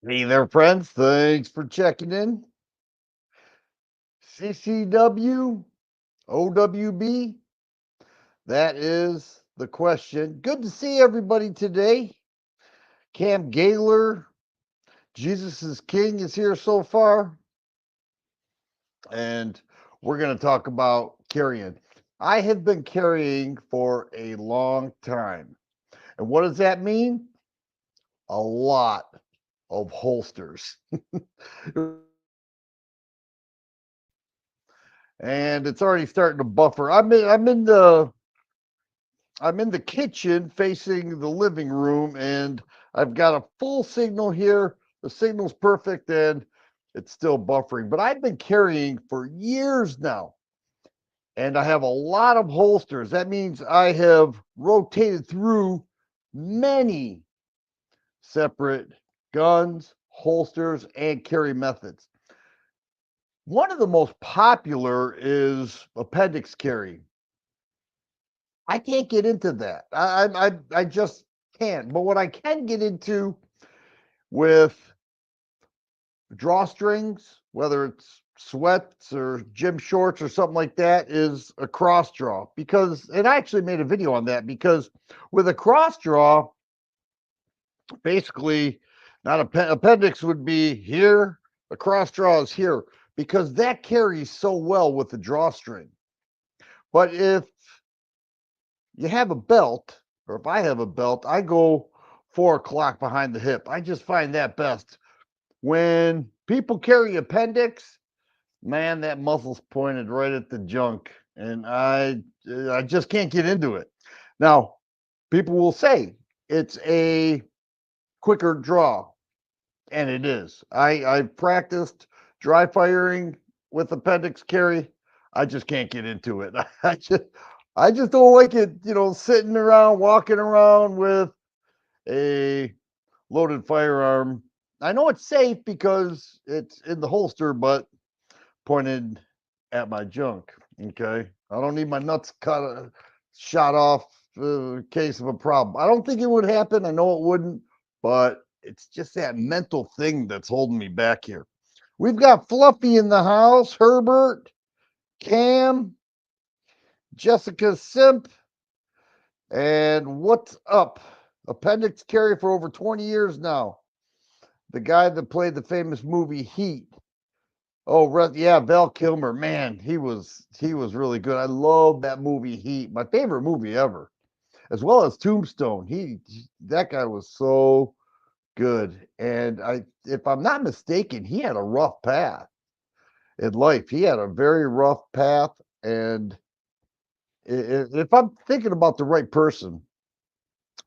Hey there, friends. Thanks for checking in. CCW, OWB, that is the question. Good to see everybody today. Cam Gaylor, Jesus is King, is here so far. And we're going to talk about carrying. I have been carrying for a long time. And what does that mean? A lot of holsters. And it's already starting to buffer. I'm in the kitchen facing the living room, and I've got a full signal here. The signal's perfect, and it's still buffering. But I've been carrying for years now, and I have a lot of holsters. That means I have rotated through many separate guns, holsters, and carry methods. One of the most popular is appendix carry. I can't get into that. I just can't. But what I can get into with drawstrings, whether it's sweats or gym shorts or something like that, is a cross draw. Because, and I actually made a video on that, because with a cross draw, basically, not appendix would be here, the cross draw is here, because that carries so well with the drawstring. But if you have a belt, or if I have a belt, I go 4 o'clock behind the hip. I just find that best. When people carry appendix, man, that muscle's pointed right at the junk, and I just can't get into it. Now, people will say it's a quicker draw, and it is. I've practiced dry firing with appendix carry. I just can't get into it. I just don't like it, sitting around, walking around with a loaded firearm. I know it's safe because it's in the holster, but pointed at my junk. Okay. I don't need my nuts shot off in case of a problem. I don't think it would happen. I know it wouldn't, but it's just that mental thing that's holding me back here. We've got Fluffy in the house, Herbert, Cam, Jessica Simp, and what's up? Appendix carry for over 20 years now. The guy that played the famous movie Heat. Oh, yeah, Val Kilmer. Man, he was really good. I love that movie Heat. My favorite movie ever, as well as Tombstone. That guy was so good. And if I'm not mistaken, he had a rough path in life. He had a very rough path, and if I'm thinking about the right person.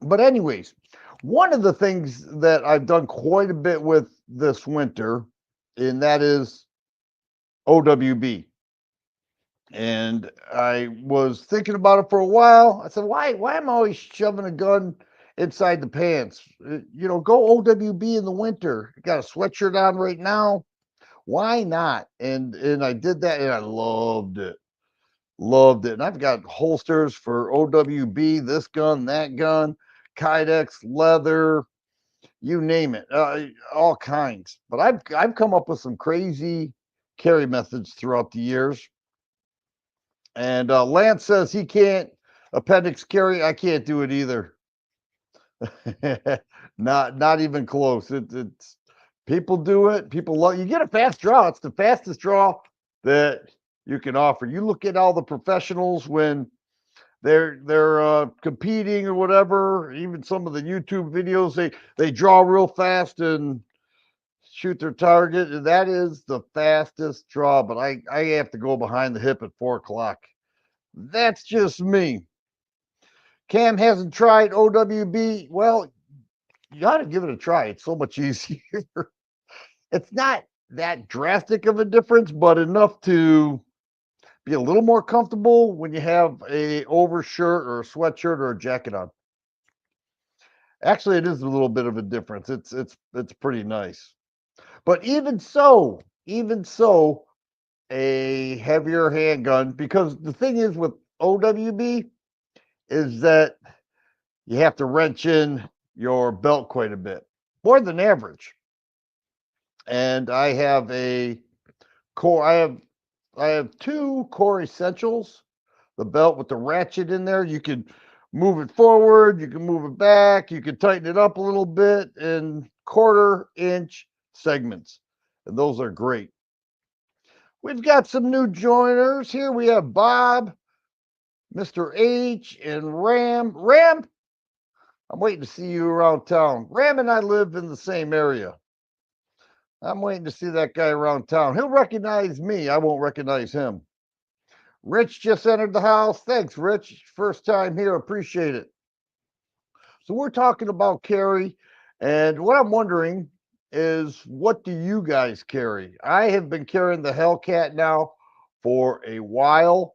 But anyways, one of the things that I've done quite a bit with this winter, and that is OWB. And I was thinking about it for a while. I said, why am I always shoving a gun inside the pants? Go OWB in the winter. I got a sweatshirt on right now. Why not? And I did that, and I loved it. Loved it. And I've got holsters for OWB, this gun, that gun, Kydex, leather, you name it, all kinds. But I've come up with some crazy carry methods throughout the years. And Lance says he can't appendix carry. I can't do it either. Not even close. It's people do it. People love. You get a fast draw. It's the fastest draw that you can offer. You look at all the professionals when they're competing or whatever. Even some of the YouTube videos, they draw real fast and shoot their target. And that is the fastest draw. But I have to go behind the hip at 4 o'clock. That's just me. Cam hasn't tried OWB. Well, you got to give it a try. It's so much easier. It's not that drastic of a difference, but enough to be a little more comfortable when you have a overshirt or a sweatshirt or a jacket on. Actually, it is a little bit of a difference. It's pretty nice. But even so, a heavier handgun, because the thing is with OWB is that you have to wrench in your belt quite a bit, more than average. and I have a core. I have two core essentials. The belt with the ratchet in there. You can move it forward. You can move it back. You can tighten it up a little bit in 1/4 inch segments, and those are great. We've got some new joiners here. We have Bob, Mr. H, and Ram. Ram, I'm waiting to see you around town. Ram and I live in the same area. I'm waiting to see that guy around town. He'll recognize me. I won't recognize him. Rich just entered the house. Thanks, Rich. First time here. Appreciate it. So we're talking about carry, and what I'm wondering is, what do you guys carry? I have been carrying the Hellcat now for a while.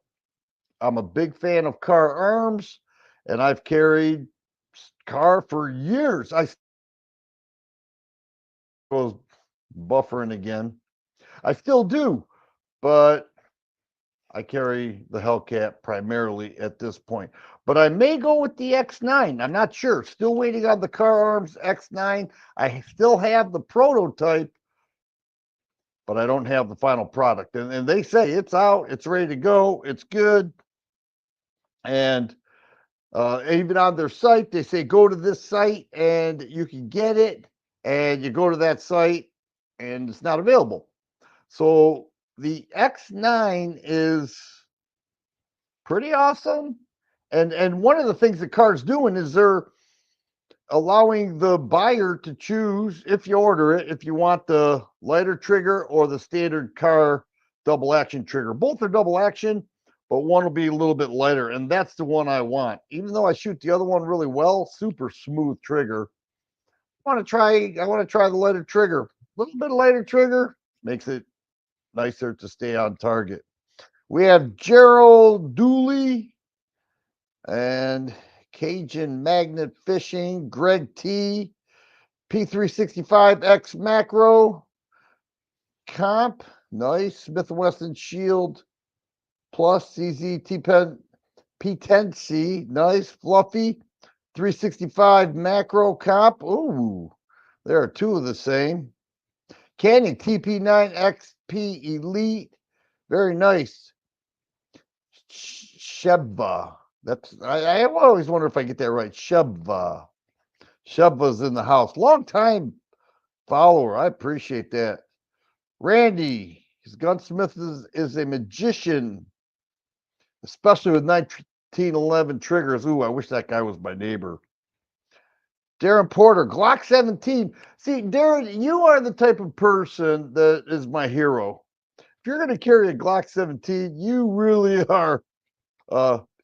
I'm a big fan of car arms, and I've carried car for years. I was buffering again. I still do, but I carry the Hellcat primarily at this point. But I may go with the X9. I'm not sure. Still waiting on the Car Arms X9. I still have the prototype, but I don't have the final product. And they say it's out, it's ready to go, it's good. And even on their site, they say go to this site and you can get it. And you go to that site and it's not available. So the X9 is pretty awesome. And one of the things the car's doing is they're allowing the buyer to choose, if you order it, if you want the lighter trigger or the standard car double action trigger. Both are double action, but one will be a little bit lighter, and that's the one I want. Even though I shoot the other one really well, super smooth trigger. I want to try the lighter trigger. A little bit lighter trigger makes it nicer to stay on target. We have Gerald Dooley and Cajun Magnet Fishing, Greg T, P365X Macro, Comp, nice, Smith & Wesson Shield Plus, CZ P10C, nice, Fluffy, 365 Macro Comp, ooh, there are two of the same. Canyon TP9XP Elite, very nice. Sheba. I always wonder if I get that right. Sheba. Sheba's in the house. Long time follower. I appreciate that. Randy, his gunsmith is a magician, especially with 1911 triggers. Ooh, I wish that guy was my neighbor. Darren Porter, Glock 17. See, Darren, you are the type of person that is my hero. If you're going to carry a Glock 17, you really are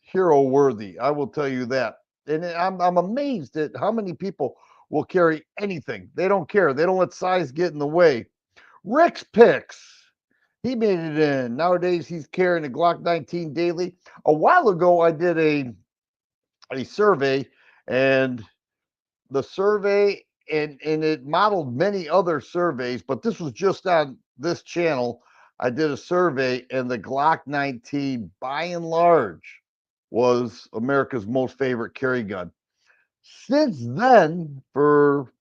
hero worthy. I will tell you that. And I'm amazed at how many people will carry anything. They don't care. They don't let size get in the way. Rick's Picks. He made it in. Nowadays, he's carrying a Glock 19 daily. A while ago, I did a survey, and the survey, and it modeled many other surveys, but this was just on this channel. I did a survey, and the Glock 19, by and large, was America's most favorite carry gun. Since then, for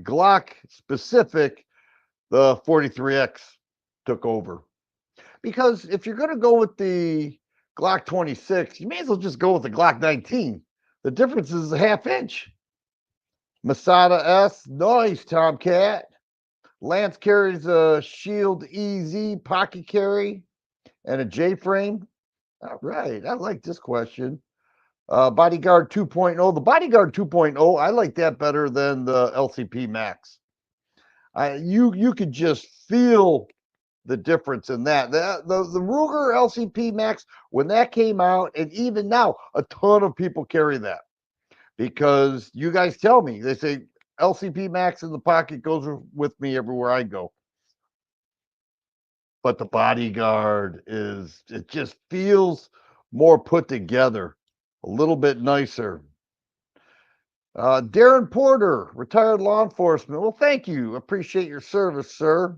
Glock specific, the 43X took over. Because if you're going to go with the Glock 26, you may as well just go with the Glock 19. The difference is a half inch. Masada S, nice Tomcat. Lance carries a Shield EZ pocket carry and a J-frame. All right, I like this question. Bodyguard 2.0. The Bodyguard 2.0, I like that better than the LCP Max. You could just feel the difference in that. The Ruger LCP Max, when that came out, and even now, a ton of people carry that. Because you guys tell me, they say LCP Max in the pocket goes with me everywhere I go. But the Bodyguard it just feels more put together, a little bit nicer. Darren Porter, retired law enforcement. Well, thank you. Appreciate your service, sir.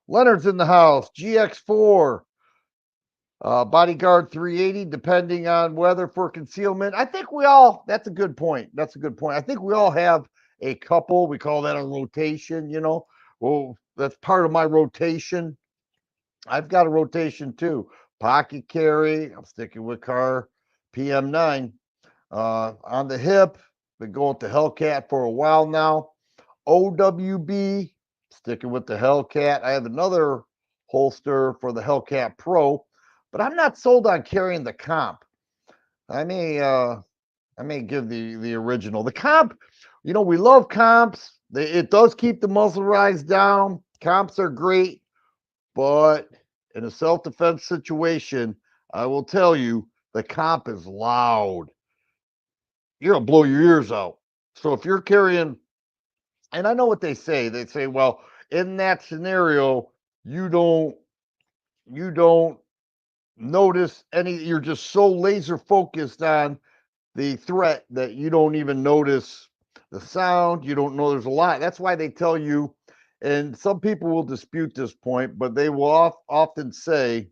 Leonard's in the house. GX4. Bodyguard 380, depending on weather for concealment. I think that's a good point. That's a good point. I think we all have a couple. We call that a rotation, Well, that's part of my rotation. I've got a rotation too. Pocket carry. I'm sticking with car PM9. On the hip, been going with the Hellcat for a while now. OWB, sticking with the Hellcat. I have another holster for the Hellcat Pro, but I'm not sold on carrying the comp. I may give the original. The comp, we love comps. It does keep the muzzle rise down. Comps are great, but in a self-defense situation, I will tell you, the comp is loud. You're gonna blow your ears out. So if you're carrying, and I know what they say, well, in that scenario, you don't notice any, you're just so laser focused on the threat that you don't even notice the sound. You don't know there's a lot. That's why they tell you, and some people will dispute this point, but they will often say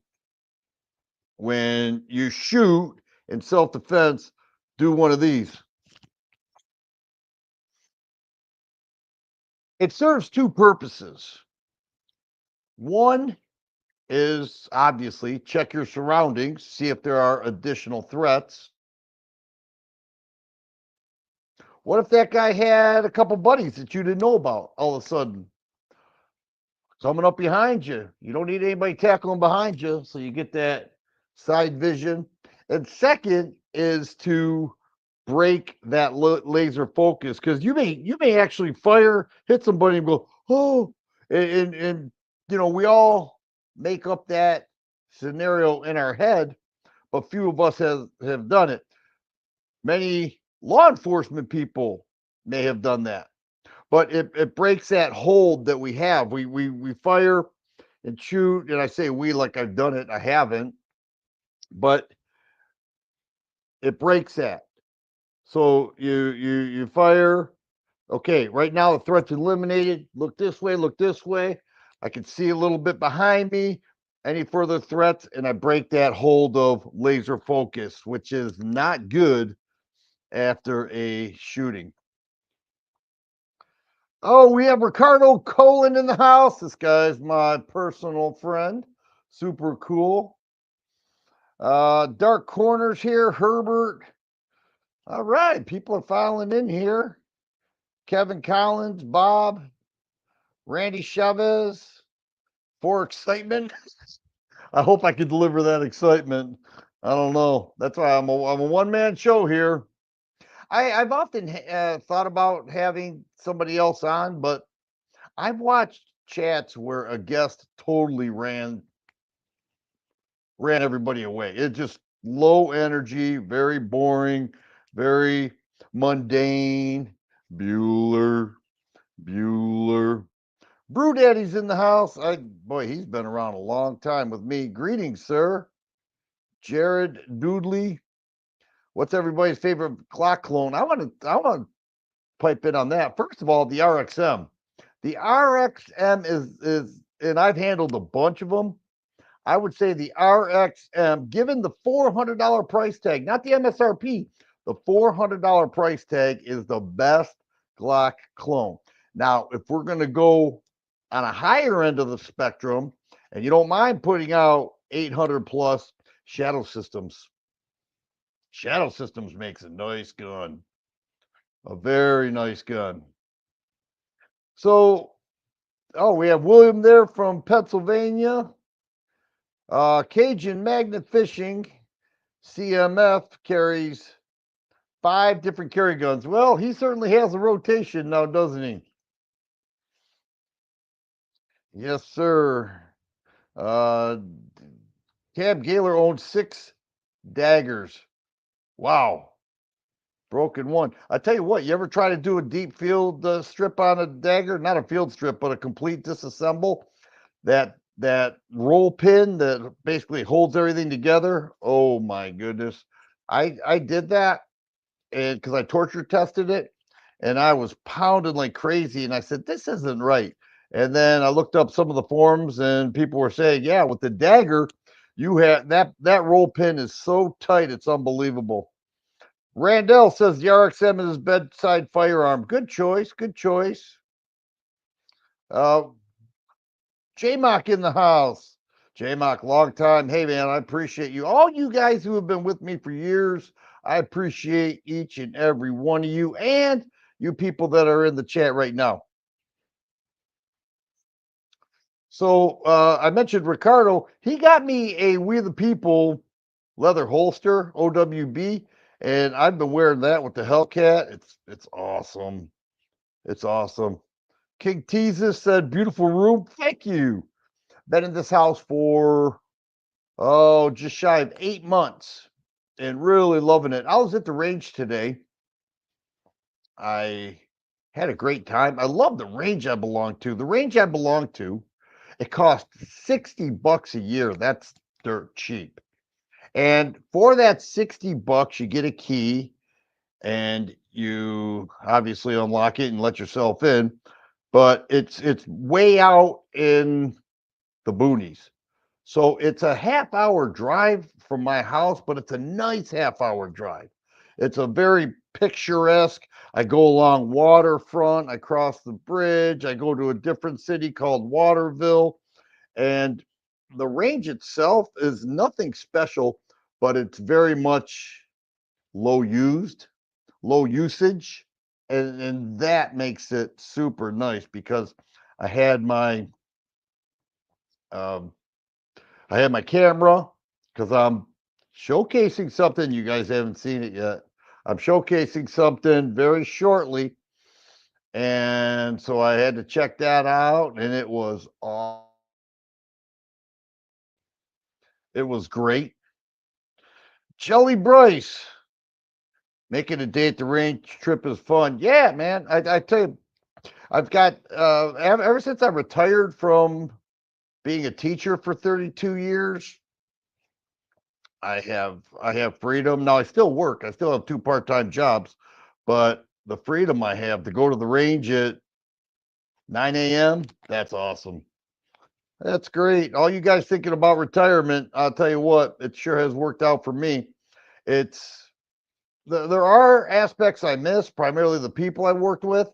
when you shoot in self defense, do one of these. It serves two purposes. One is obviously check your surroundings, see if there are additional threats. What if that guy had a couple buddies that you didn't know about all of a sudden coming up behind you? You don't need anybody tackling behind you, so you get that side vision. And second is to break that laser focus, because you may actually hit somebody and go, oh, and we all make up that scenario in our head, but few of us have done it. Many law enforcement people may have done that, but it breaks that hold that we have. We fire and shoot, and I say we like I've done it. I haven't, but it breaks that. So you fire. Okay, right now the threat's eliminated. Look this way, look this way. I can see a little bit behind me. Any further threats, and I break that hold of laser focus, which is not good after a shooting. Oh, we have Ricardo Colin in the house. This guy's my personal friend. Super cool. Dark Corners here, Herbert. All right, people are filing in here. Kevin Collins, Bob, Randy Chavez, for excitement. I hope I can deliver that excitement. I don't know. That's why I'm a one-man show here. I've often thought about having somebody else on, but I've watched chats where a guest totally ran everybody away. It just low energy, very boring, very mundane. Bueller. Brew Daddy's in the house. Boy, he's been around a long time with me. Greetings, sir. Jared Doodley. What's everybody's favorite Glock clone? I want to pipe in on that. First of all, the RXM. The RXM is, and I've handled a bunch of them. I would say the RXM, given the $400 price tag, not the MSRP, the $400 price tag is the best Glock clone. Now, if we're going to go on a higher end of the spectrum, and you don't mind putting out 800 plus, Shadow Systems. Shadow Systems makes a nice gun, a very nice gun. So, we have William there from Pennsylvania. Cajun Magnet Fishing, CMF, carries 5 different carry guns. Well, he certainly has a rotation now, doesn't he? Yes, sir. Cab Gaylor owns 6 daggers. Wow. Broken one. I tell you what, you ever try to do a deep field strip on a dagger? Not a field strip, but a complete disassemble. That roll pin that basically holds everything together. Oh my goodness. I did that, and because I torture tested it, and I was pounding like crazy, and I said, this isn't right. And then I looked up some of the forums, and people were saying, yeah, with the dagger, you have that roll pin is so tight, it's unbelievable. Randall says the RXM is his bedside firearm. Good choice. Good choice. J-Mock in the house. J-Mock, long time. Hey, man, I appreciate you. All you guys who have been with me for years, I appreciate each and every one of you and you people that are in the chat right now. So I mentioned Ricardo. He got me a We the People leather holster, OWB, and I've been wearing that with the Hellcat. It's awesome. It's awesome. King Teasus said, beautiful room. Thank you. Been in this house for just shy of 8 months and really loving it. I was at the range today. I had a great time. I love the range I belong to. The range I belong to, it costs $60 a year. That's dirt cheap. And for that $60, you get a key and you obviously unlock it and let yourself in. But it's way out in the boonies. So it's a half-hour drive from my house, but it's a nice half-hour drive. It's a very picturesque. I go along waterfront, I cross the bridge, I go to a different city called Waterville, and the range itself is nothing special, but it's very much low usage, and that makes it super nice because I had my um, I had my camera because I'm showcasing something. You guys haven't seen it yet. I'm showcasing something very shortly. And so I had to check that out, and it was great. Jelly Bryce, making a day at the range trip is fun. Yeah, man. I tell you, I've got ever since I retired from being a teacher for 32 years, I have freedom. Now I still work. I still have 2 part-time jobs, but the freedom I have to go to the range at 9 a.m., that's awesome. That's great. All you guys thinking about retirement, I'll tell you what, it sure has worked out for me. It's there are aspects I miss, primarily the people I worked with,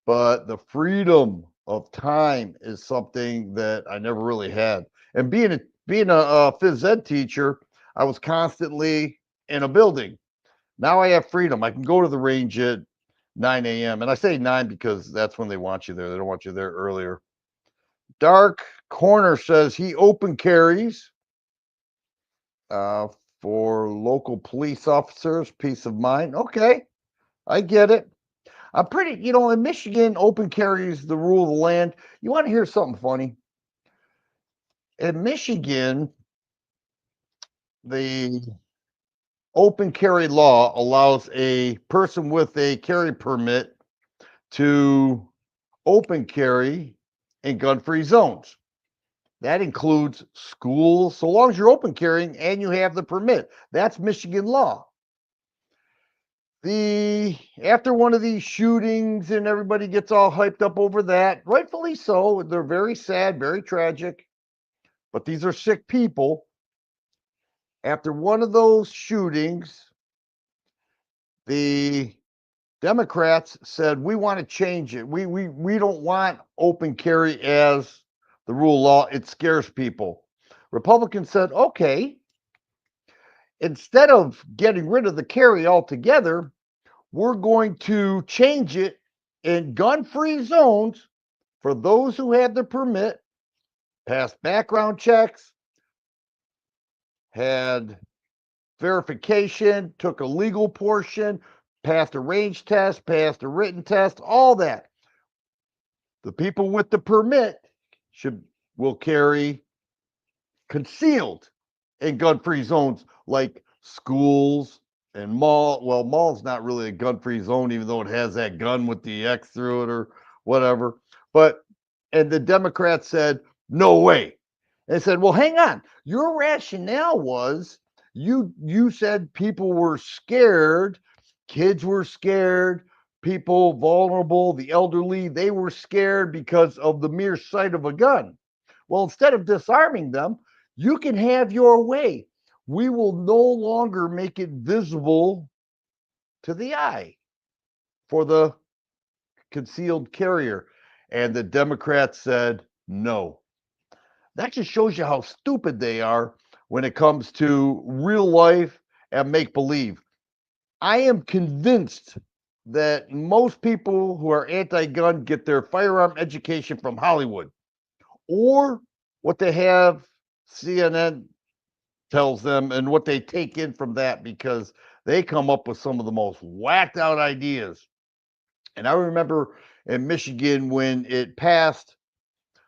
but the freedom of time is something that I never really had. And being a phys ed teacher, I was constantly in a building. Now I have freedom. I can go to the range at 9 a.m. And I say 9 because that's when they want you there. They don't want you there earlier. Dark Corner says he open carries uh, for local police officers, peace of mind. Okay, I get it. I'm pretty, in Michigan, open carry is the rule of the land. You want to hear something funny? In Michigan, the open carry law allows a person with a carry permit to open carry in gun-free zones. That includes schools, so long as you're open carrying and you have the permit. That's Michigan law. After one of these shootings and everybody gets all hyped up over that, rightfully so. They're very sad, very tragic, but these are sick people. After one of those shootings, the Democrats said we want to change it. We don't want open carry as the rule of law. It scares people. Republicans said, okay, instead of getting rid of the carry altogether, we're going to change it in gun-free zones for those who have the permit, passed background checks, had verification, took a legal portion, passed a range test, passed a written test, all that. The people with the permit will carry concealed in gun-free zones like schools and mall. Well, mall's not really a gun-free zone, even though it has that gun with the X through it or whatever. And the Democrats said, no way. They said, well, hang on. Your rationale was you said people were scared, kids were scared, people vulnerable, the elderly, they were scared because of the mere sight of a gun. Well, instead of disarming them, you can have your way. We will no longer make it visible to the eye for the concealed carrier. And the Democrats said no. That just shows you how stupid they are when it comes to real life and make believe. I am convinced that most people who are anti gun get their firearm education from Hollywood or what they have CNN tells them and what they take in from that because they come up with some of the most whacked out ideas. And I remember in Michigan when it passed,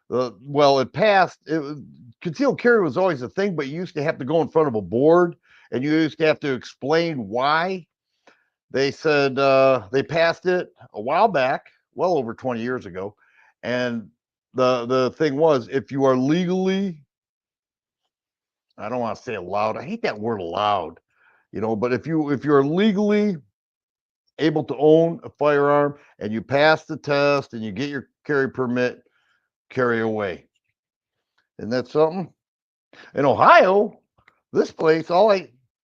concealed carry was always a thing, but you used to have to go in front of a board and you used to have to explain why. They said they passed it a while back, well over 20 years ago. And the thing was, if you are legally, I don't want to say allowed, I hate that word allowed, but if you're legally able to own a firearm and you pass the test and you get your carry permit, carry away. Isn't that something? In Ohio, this place,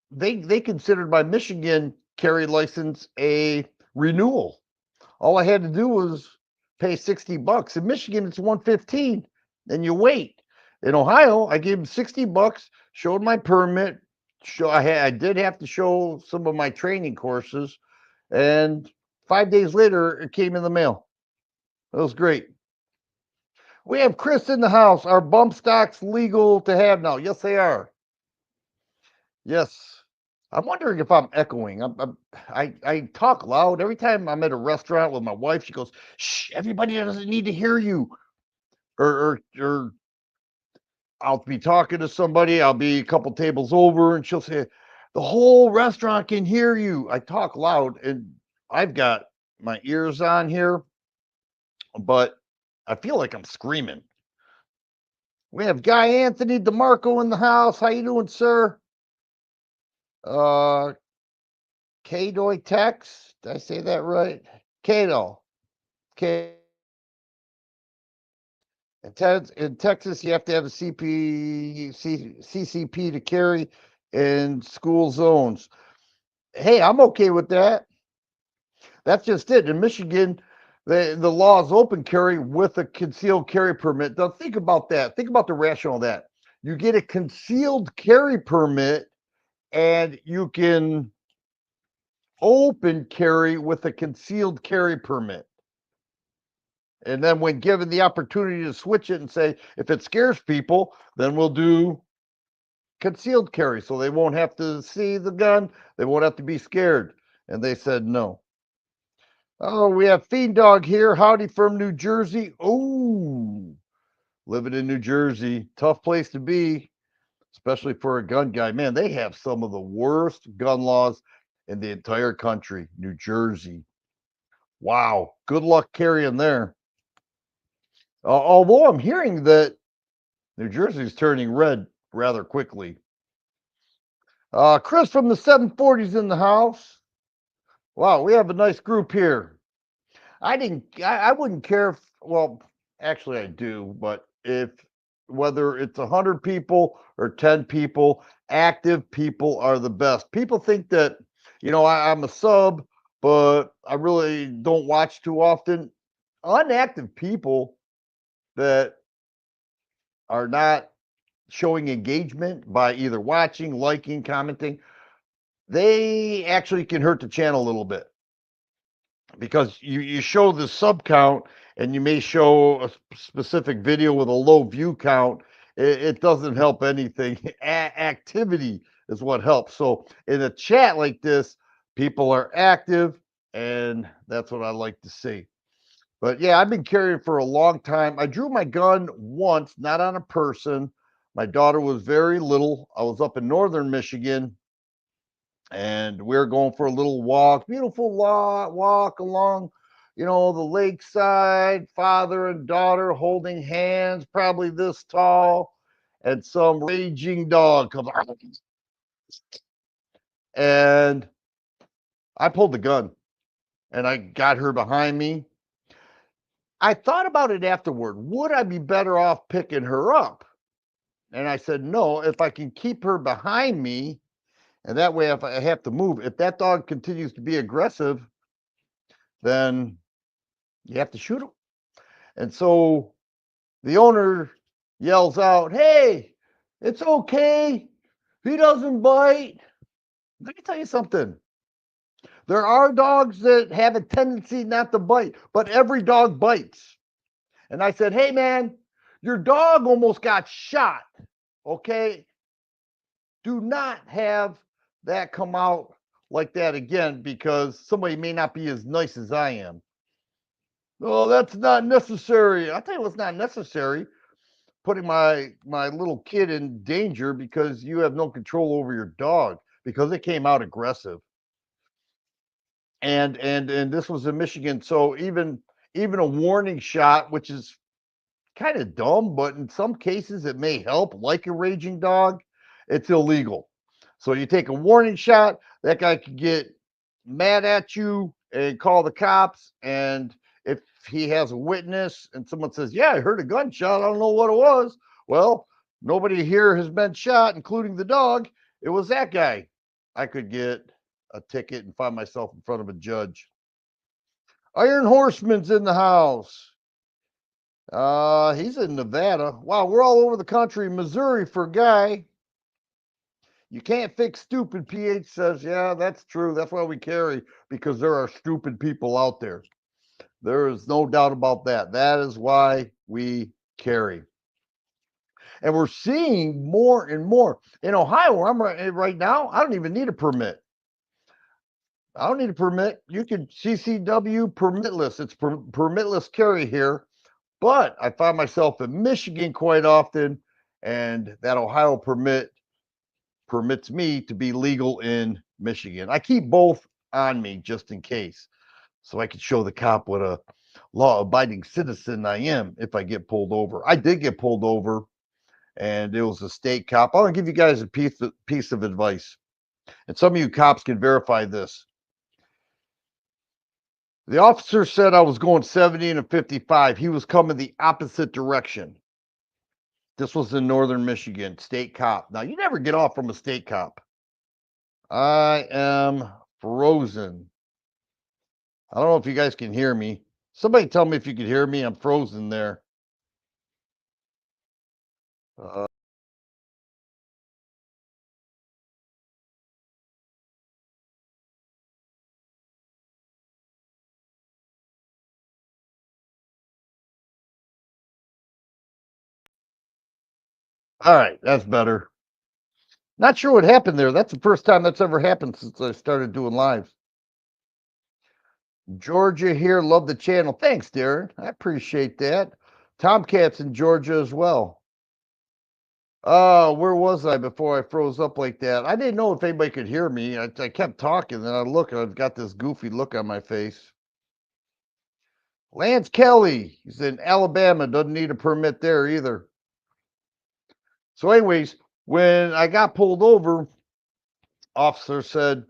they considered my Michigan carry license a renewal. All I had to do was pay $60. In Michigan, it's 115. Then you wait. In Ohio, I gave them $60, showed my permit. I did have to show some of my training courses, and 5 days later, it came in the mail. It was great. We have Chris in the house. Are bump stocks legal to have now? Yes, they are. Yes. I'm wondering if I'm echoing. I talk loud every time I'm at a restaurant with my wife. She goes, "Shh, everybody doesn't need to hear you." Or I'll be talking to somebody. I'll be a couple tables over, and she'll say, "The whole restaurant can hear you." I talk loud, and I've got my ears on here, but I feel like I'm screaming. We have Guy Anthony DeMarco in the house. How you doing, sir? Uh, Kadoy Tex. Did I say that right? Kato. K. In Texas, you have to have a CCP to carry in school zones. Hey, I'm okay with that. That's just it. In Michigan, the law is open carry with a concealed carry permit. Now, think about that. Think about the rationale of that. You get a concealed carry permit and you can open carry with a concealed carry permit. And then when given the opportunity to switch it and say, if it scares people, then we'll do concealed carry. So they won't have to see the gun. They won't have to be scared. And they said no. Oh, we have Fiend Dog here. Howdy from New Jersey. Oh, living in New Jersey. Tough place to be, especially for a gun guy. Man, they have some of the worst gun laws in the entire country. New Jersey. Wow. Good luck carrying there. Although I'm hearing that New Jersey is turning red rather quickly. Chris from the 740s in the house. Wow, we have a nice group here. I wouldn't care if, well, actually I do, but if whether it's 100 people or 10 people, active people are the best. People think that, I'm a sub, but I really don't watch too often. Unactive people that are not showing engagement by either watching, liking, commenting, they actually can hurt the channel a little bit because you show the sub count and you may show a specific video with a low view count. It doesn't help anything. Activity is what helps. So in a chat like this, people are active, and that's what I like to see. But yeah, I've been carrying for a long time. I drew my gun once, not on a person. My daughter was very little. I was up in northern Michigan and we were going for a little walk, beautiful walk along, the lakeside, father and daughter holding hands, probably this tall, and some raging dog comes and I pulled the gun and I got her behind me. I thought about it afterward. Would I be better off picking her up? And I said, no, if I can keep her behind me, and that way, if I have to move, if that dog continues to be aggressive, then you have to shoot him. And so the owner yells out, "Hey, it's okay. He doesn't bite." Let me tell you something. There are dogs that have a tendency not to bite, but every dog bites. And I said, "Hey, man, your dog almost got shot. Okay. Do not have that come out like that again because somebody may not be as nice as I am." "Oh, that's not necessary." I tell you what's not necessary, putting my little kid in danger because you have no control over your dog because it came out aggressive. And this was in Michigan, so even a warning shot, which is kind of dumb, but in some cases it may help, like a raging dog, it's illegal. So you take a warning shot, that guy could get mad at you and call the cops. And if he has a witness and someone says, "Yeah, I heard a gunshot, I don't know what it was." Well, nobody here has been shot, including the dog. It was that guy. I could get a ticket and find myself in front of a judge. Iron Horseman's in the house. He's in Nevada. Wow, we're all over the country. Missouri for Guy. You can't fix stupid. PH says, yeah, that's true. That's why we carry, because there are stupid people out there. There is no doubt about that. That is why we carry. And we're seeing more and more. In Ohio, where I'm right now, I don't even need a permit. I don't need a permit. You can CCW permitless. It's permitless carry here. But I find myself in Michigan quite often, and that Ohio permit permits me to be legal in Michigan. I keep both on me just in case, so I can show the cop what a law-abiding citizen I am if I get pulled over. I did get pulled over, and it was a state cop. I'll give you guys a piece of advice, and some of you cops can verify this. The officer said I was going 70 and a 55. He was coming the opposite direction. This was in northern Michigan, state cop. Now, you never get off from a state cop. I am frozen. I don't know if you guys can hear me. Somebody tell me if you can hear me. I'm frozen there. Uh, all right, that's better. Not sure what happened there. That's the first time that's ever happened since I started doing lives. Georgia here, love the channel. Thanks, Darren. I appreciate that. Tomcats in Georgia as well. Oh, where was I before I froze up like that? I didn't know if anybody could hear me. I kept talking, and I look, and I've got this goofy look on my face. Lance Kelly, he's in Alabama, doesn't need a permit there either. So, anyways, when I got pulled over, officer said,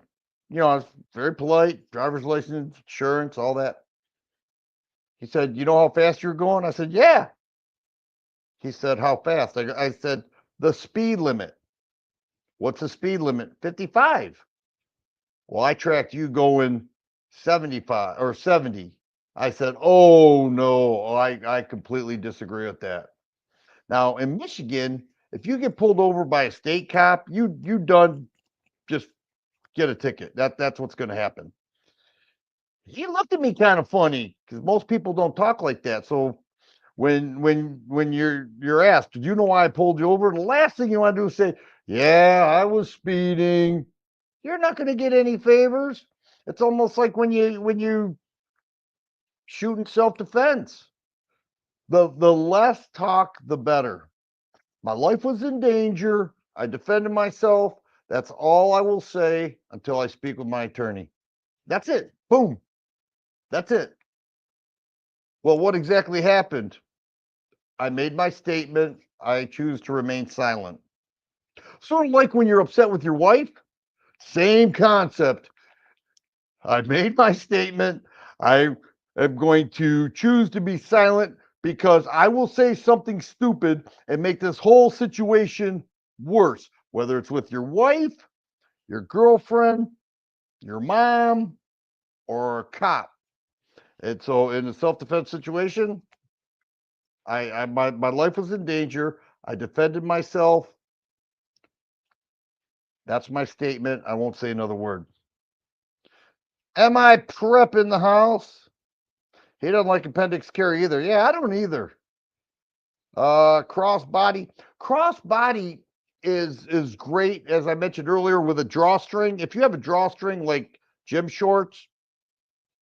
I was very polite, driver's license, insurance, all that. He said, "You know how fast you're going?" I said, "Yeah." He said, "How fast?" I said, "The speed limit." "What's the speed limit?" 55. "Well, I tracked you going 75 or 70. I said, "Oh no, I completely disagree with that." Now in Michigan, if you get pulled over by a state cop, you done just get a ticket. That's what's going to happen. He looked at me kind of funny because most people don't talk like that. So when you're asked, "Do you know why I pulled you over?" The last thing you want to do is say, "Yeah, I was speeding." You're not going to get any favors. It's almost like when you shoot in self-defense. The less talk, the better. My life was in danger. I defended myself. That's all I will say until I speak with my attorney. That's it. Boom. That's it. Well, what exactly happened? I made my statement. I choose to remain silent. Sort of like when you're upset with your wife, same concept. I made my statement. I am going to choose to be silent because I will say something stupid and make this whole situation worse, whether it's with your wife, your girlfriend, your mom, or a cop. And so in a self defense situation, My life was in danger. I defended myself. That's my statement. I won't say another word. Am I prep in the house? He doesn't like appendix carry either. Yeah, I don't either. Crossbody. Crossbody is great, as I mentioned earlier, with a drawstring. If you have a drawstring like gym shorts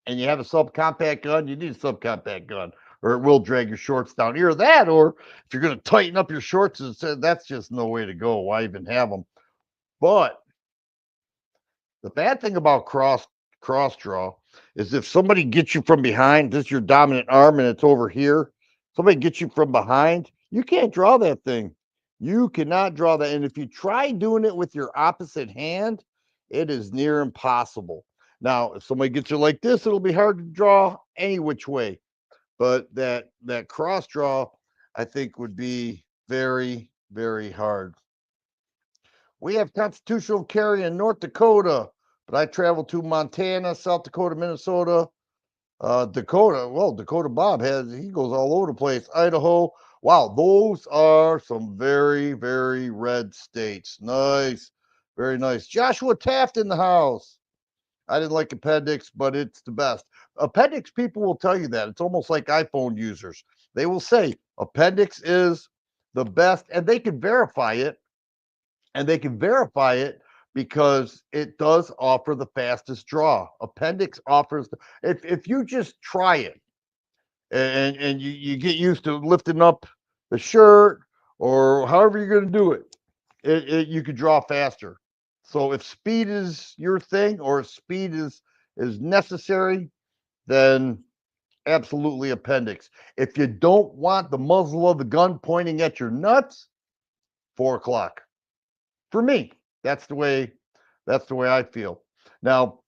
and you have a subcompact gun, you need a subcompact gun, or it will drag your shorts down. Either that, or if you're going to tighten up your shorts, that's just no way to go. Why even have them? But the bad thing about cross draw is if somebody gets you from behind, this is your dominant arm and it's over here. Somebody gets you from behind, you can't draw that thing. You cannot draw that. And if you try doing it with your opposite hand, it is near impossible. Now, if somebody gets you like this, it'll be hard to draw any which way. But that cross draw, I think, would be very, very hard. We have constitutional carry in North Dakota, but I travel to Montana, South Dakota, Minnesota, Dakota. Well, Dakota Bob he goes all over the place. Idaho. Wow, those are some very, very red states. Nice. Very nice. Joshua Taft in the house. I didn't like appendix, but it's the best. Appendix people will tell you that. It's almost like iPhone users. They will say appendix is the best, and they can verify it. And they can verify it because it does offer the fastest draw. Appendix offers, if you just try it and you get used to lifting up the shirt or however you're going to do it, you could draw faster. So if speed is your thing or if speed is necessary, then absolutely appendix. If you don't want the muzzle of the gun pointing at your nuts, 4 o'clock. For me, that's the way I feel. Now,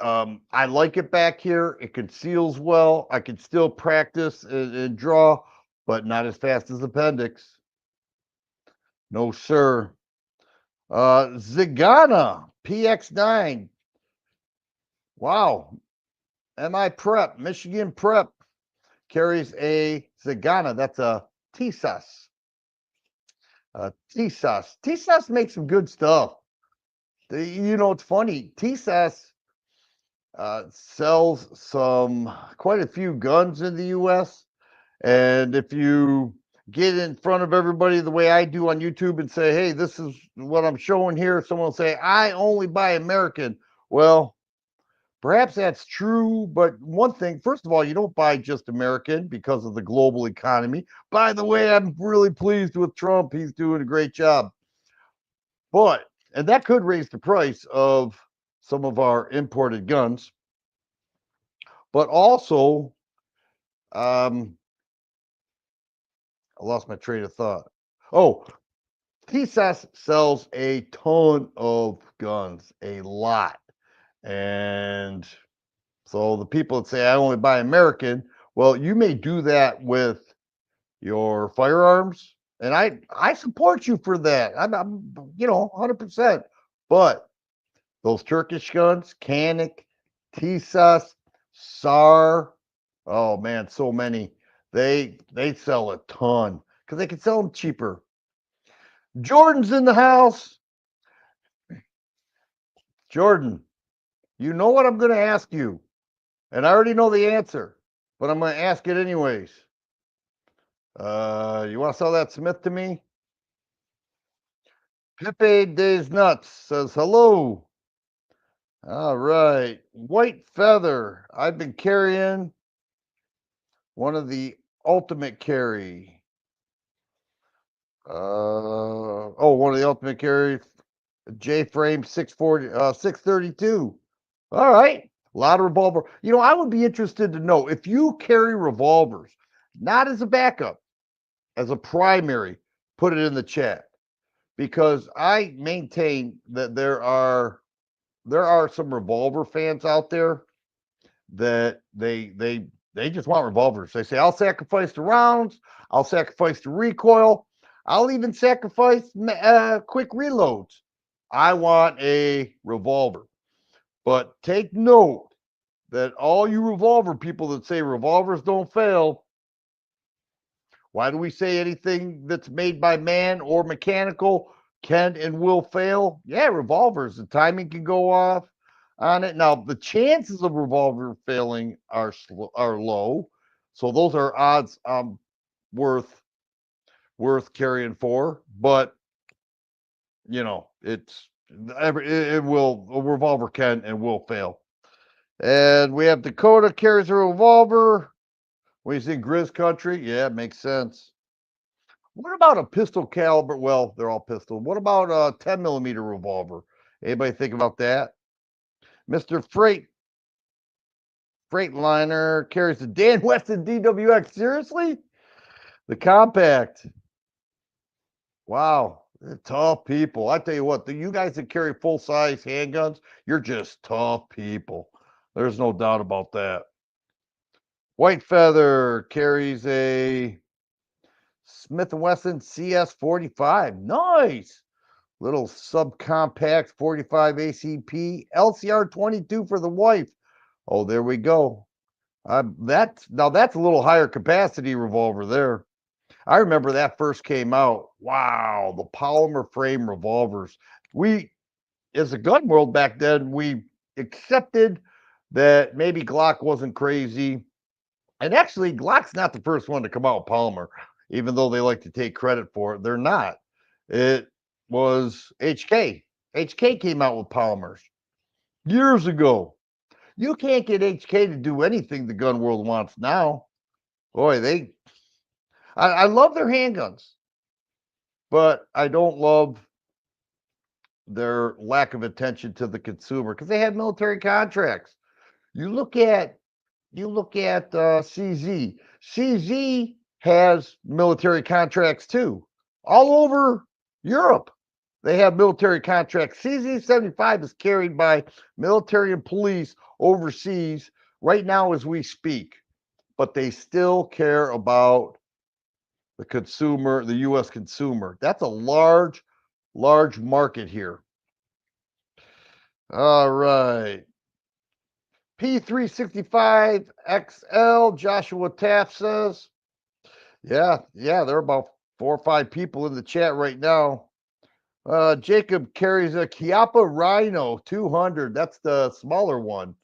I like it back here. It conceals well. I can still practice and draw, but not as fast as appendix. No, sir. Zagana PX9. Wow. MI Prep, Michigan Prep carries a Zagana. That's a TSUS. TSUS. TSUS makes some good stuff. It's funny. TSUS sells quite a few guns in the U.S. And if you get in front of everybody the way I do on YouTube and say, "Hey, this is what I'm showing here," someone will say, "I only buy American." Well, perhaps that's true, but one thing, first of all, you don't buy just American because of the global economy. By the way, I'm really pleased with Trump. He's doing a great job. And that could raise the price of some of our imported guns. But also, I lost my train of thought. Oh, TSAS sells a ton of guns, a lot. And so the people that say, I only buy American, well, you may do that with your firearms. And I support you for that. I'm 100%. But those Turkish guns, Canik, TSAS, SAR, oh man, so many. They sell a ton because they can sell them cheaper. Jordan's in the house. Jordan, you know what I'm going to ask you, and I already know the answer, but I'm going to ask it anyways. You want to sell that Smith to me? Pepe Days Nuts says hello. All right, White Feather. I've been carrying one of the ultimate carry. One of the ultimate carry, J frame 632. All right, a lot of revolver. I would be interested to know if you carry revolvers, not as a backup, as a primary. Put it in the chat because I maintain that there are some revolver fans out there that they just want revolvers. They say, I'll sacrifice the rounds, I'll sacrifice the recoil, I'll even sacrifice quick reloads. I want a revolver. But take note that all you revolver people that say revolvers don't fail, Why do we say anything that's made by man or mechanical can and will fail? Yeah, revolvers. The timing can go off on it. Now, the chances of revolver failing are low, so those are odds worth carrying for. But it's it will a revolver can and will fail. And we have Dakota carries a revolver. When he's in Grizz country, yeah, it makes sense. What about a pistol caliber? Well, they're all pistol. What about a 10 millimeter revolver? Anybody think about that? Mr. Freightliner carries the Dan Weston DWX. Seriously? The compact. Wow. They're tough people. I tell you what, you guys that carry full size handguns, you're just tough people. There's no doubt about that. White Feather carries a Smith & Wesson CS45. Nice. Little subcompact 45 ACP LCR 22 for the wife. Oh, there we go. That's a little higher capacity revolver there. I remember that first came out. Wow, the polymer frame revolvers. We, as a gun world back then, we accepted that maybe Glock wasn't crazy. And actually, Glock's not the first one to come out with polymer, even though they like to take credit for it. They're not. It was HK. HK came out with polymers years ago. You can't get HK to do anything the gun world wants now. Boy, I love their handguns, but I don't love their lack of attention to the consumer because they have military contracts. You look at CZ. CZ has military contracts too, all over Europe. They have military contracts. CZ75 is carried by military and police overseas right now as we speak, but they still care about the consumer, the U.S. consumer. That's a large market here. All right. P365 XL, Joshua Taft says. Yeah, there are about 4 or 5 people in the chat right now. Jacob carries a Chiappa Rhino 200. That's the smaller one.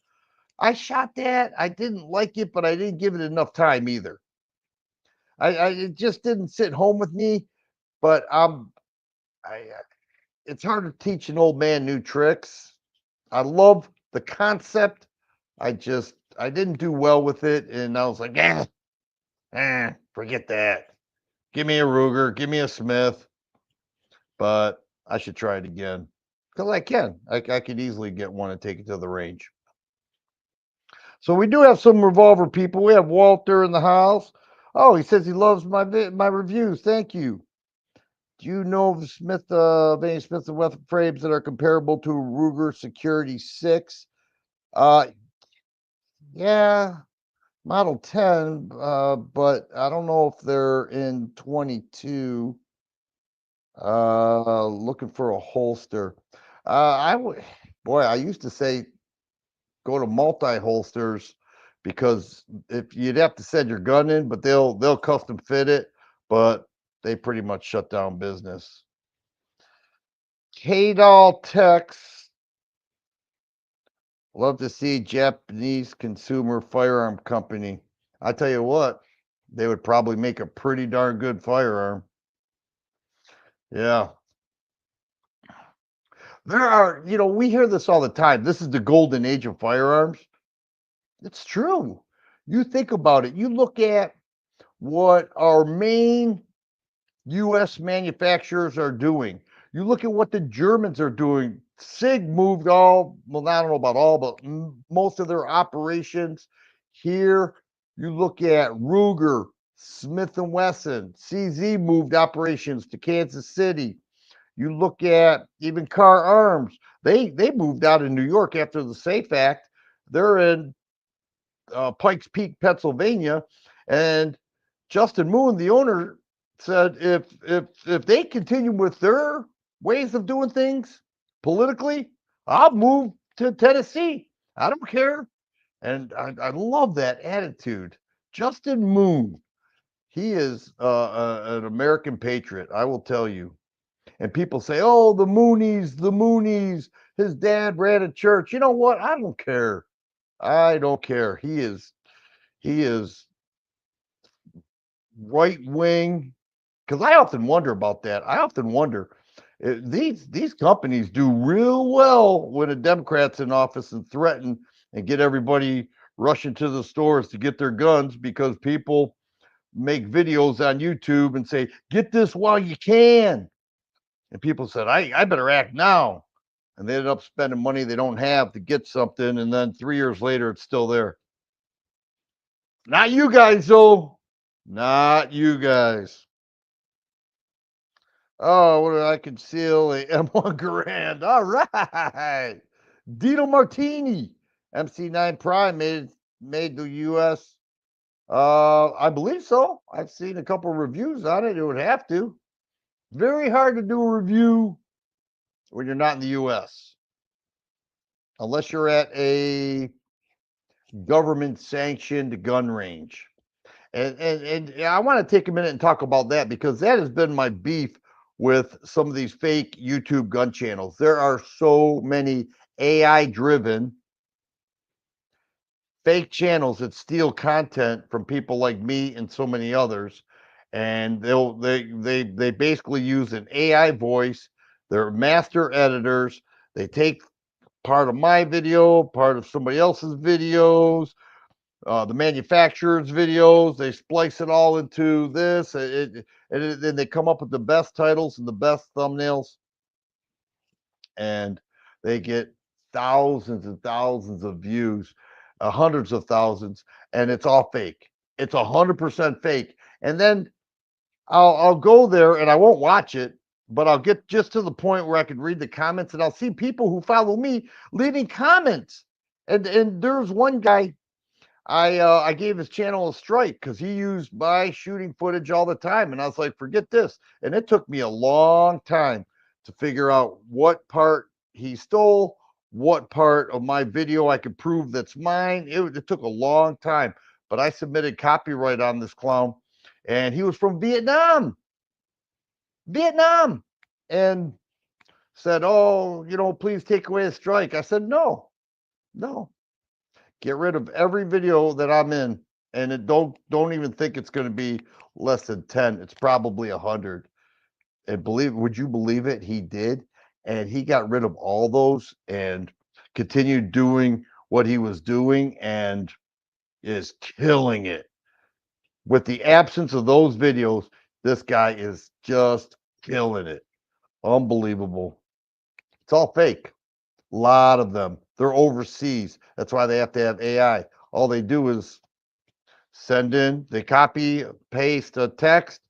I shot that. I didn't like it, but I didn't give it enough time either. It just didn't sit home with me. But it's hard to teach an old man new tricks. I love the concept. I didn't do well with it, and I was like, forget that. Give me a Ruger, give me a Smith, but I should try it again because I can. I could easily get one and take it to the range. So we do have some revolver people. We have Walter in the house. Oh, he says he loves my reviews. Thank you. Do you know of any Smith & Wesson frames that are comparable to Ruger Security 6? Yeah, Model 10, but I don't know if they're in 22. Looking for a holster. I used to say go to multi holsters because if you'd have to send your gun in, but they'll custom fit it, but they pretty much shut down business. K-Doll Tex. Love to see Japanese consumer firearm company. I tell you what, they would probably make a pretty darn good firearm. Yeah. There are, we hear this all the time. This is the golden age of firearms. It's true. You think about it. You look at what our main U.S. manufacturers are doing. You look at what the Germans are doing. SIG moved I don't know about all, but most of their operations here. You look at Ruger, Smith & Wesson, CZ moved operations to Kansas City. You look at even Car Arms. They moved out of New York after the SAFE Act. They're in Pikes Peak, Pennsylvania, and Justin Moon, the owner, said if they continue with their ways of doing things politically, I'll move to Tennessee. I don't care. And I love that attitude. Justin Moon, He is an American patriot, I will tell you. And people say, "Oh, the Moonies, the Moonies. His dad ran a church." You know what? I don't care. I don't care. He is right wing. Because I often wonder about that. I often wonder these companies do real well when a Democrat's in office and threaten and get everybody rushing to the stores to get their guns because people make videos on YouTube and say, "Get this while you can." And people said, I better act now. And they ended up spending money they don't have to get something. And then 3 years later, it's still there. Not you guys, though. Not you guys. Oh, what did I conceal? A M1 Garand. All right. Dino Martini. MC9 Prime made the US. I believe so. I've seen a couple of reviews on it. It would have to. Very hard to do a review when you're not in the US. Unless you're at a government sanctioned gun range. And I want to take a minute and talk about that because that has been my beef with some of these fake YouTube gun channels. There are so many AI driven fake channels that steal content from people like me and so many others. And they basically use an AI voice. They're master editors. They take part of my video, part of somebody else's videos, the manufacturer's videos. They splice it all into this, and then they come up with the best titles and the best thumbnails, and they get thousands and thousands of views, hundreds of thousands, and it's all fake. It's 100% fake. And then I'll go there and I won't watch it, but I'll get just to the point where I can read the comments, and I'll see people who follow me leaving comments. And there's one guy I gave his channel a strike because he used my shooting footage all the time, and I was like, forget this. And it took me a long time to figure out what part he stole, what part of my video I could prove that's mine. It took a long time, but I submitted copyright on this clown, and he was from Vietnam, and said, "Oh, please take away the strike." I said, "No, no, get rid of every video that I'm in, and don't even think it's going to be less than 10. It's probably 100." And would you believe it? He did, and he got rid of all those and continued doing what he was doing, and is killing it. With the absence of those videos, this guy is just killing it. Unbelievable. It's all fake. A lot of them. They're overseas. That's why they have to have AI. All they do is send in, they copy, paste a text.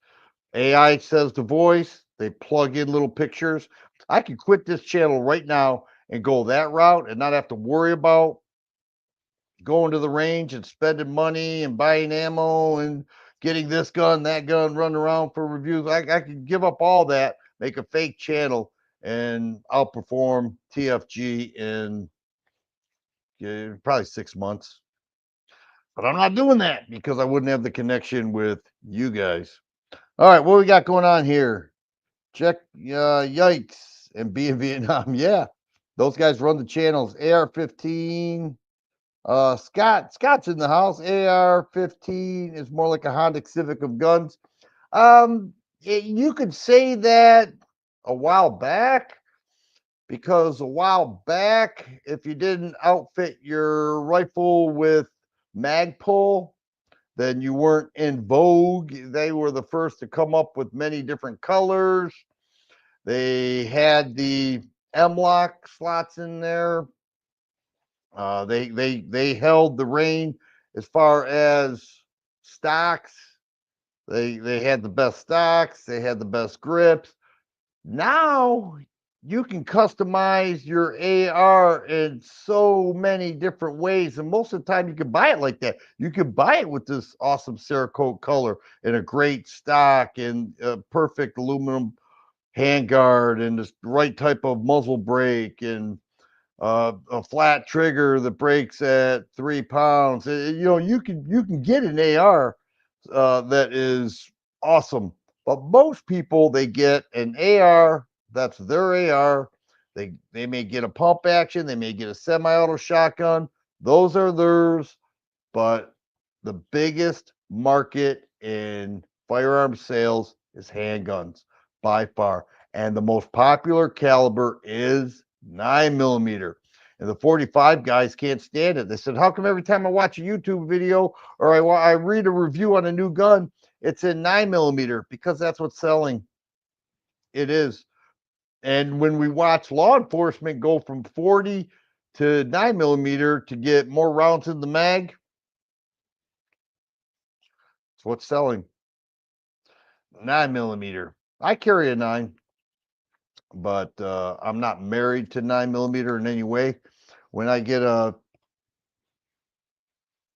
AI says the voice. They plug in little pictures. I could quit this channel right now and go that route and not have to worry about going to the range and spending money and buying ammo and getting this gun, that gun, running around for reviews. I could give up all that, make a fake channel, and outperform TFG in probably 6 months. But I'm not doing that because I wouldn't have the connection with you guys. All right, what we got going on here? Check Yikes and Be in Vietnam. Yeah, those guys run the channels. AR-15. Scott's in the house. AR-15 is more like a Honda Civic of guns. You could say that a while back, because a while back, if you didn't outfit your rifle with Magpul, then you weren't in vogue. They were the first to come up with many different colors. They had the M-lock slots in there. They held the reign as far as stocks. They had the best stocks. They had the best grips. Now you can customize your AR in so many different ways, and most of the time you can buy it like that. You can buy it with this awesome Cerakote color and a great stock and a perfect aluminum handguard and the right type of muzzle brake and a flat trigger that breaks at 3 pounds. You can get an AR that is awesome. But most people, they get an AR. That's their AR. They may get a pump action. They may get a semi-auto shotgun. Those are theirs. But the biggest market in firearm sales is handguns by far. And the most popular caliber is 9mm. And the 45 guys can't stand it. They said, how come every time I watch a YouTube video or I read a review on a new gun, it's in 9mm? Because that's what's selling. It is. And when we watch law enforcement go from 40 to 9mm to get more rounds in the mag, it's what's selling. 9mm. I carry a 9, but I'm not married to 9mm in any way. When I get a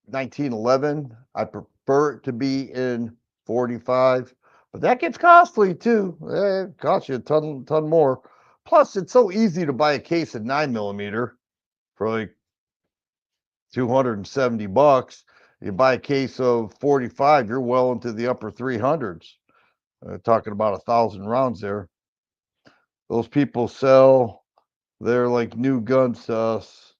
1911, I prefer it to be in 45, but that gets costly too. It costs you a ton more. Plus, it's so easy to buy a case of 9mm for like $270. You buy a case of 45, you're well into the upper 300s. Talking about 1,000 rounds there. Those people sell their like new gun stuff.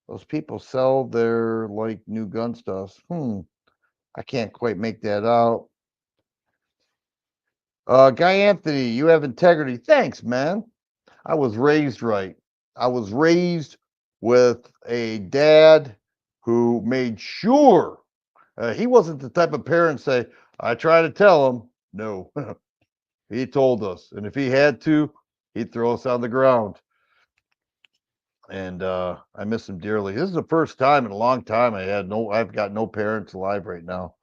Those people sell their like new gun stuff. I can't quite make that out. Guy Anthony, you have integrity. Thanks, man. I was raised right. I was raised with a dad who made sure he wasn't the type of parent say, I try to tell him. No, he told us. And if he had to, he'd throw us on the ground. And I miss him dearly. This is the first time in a long time I've got no parents alive right now.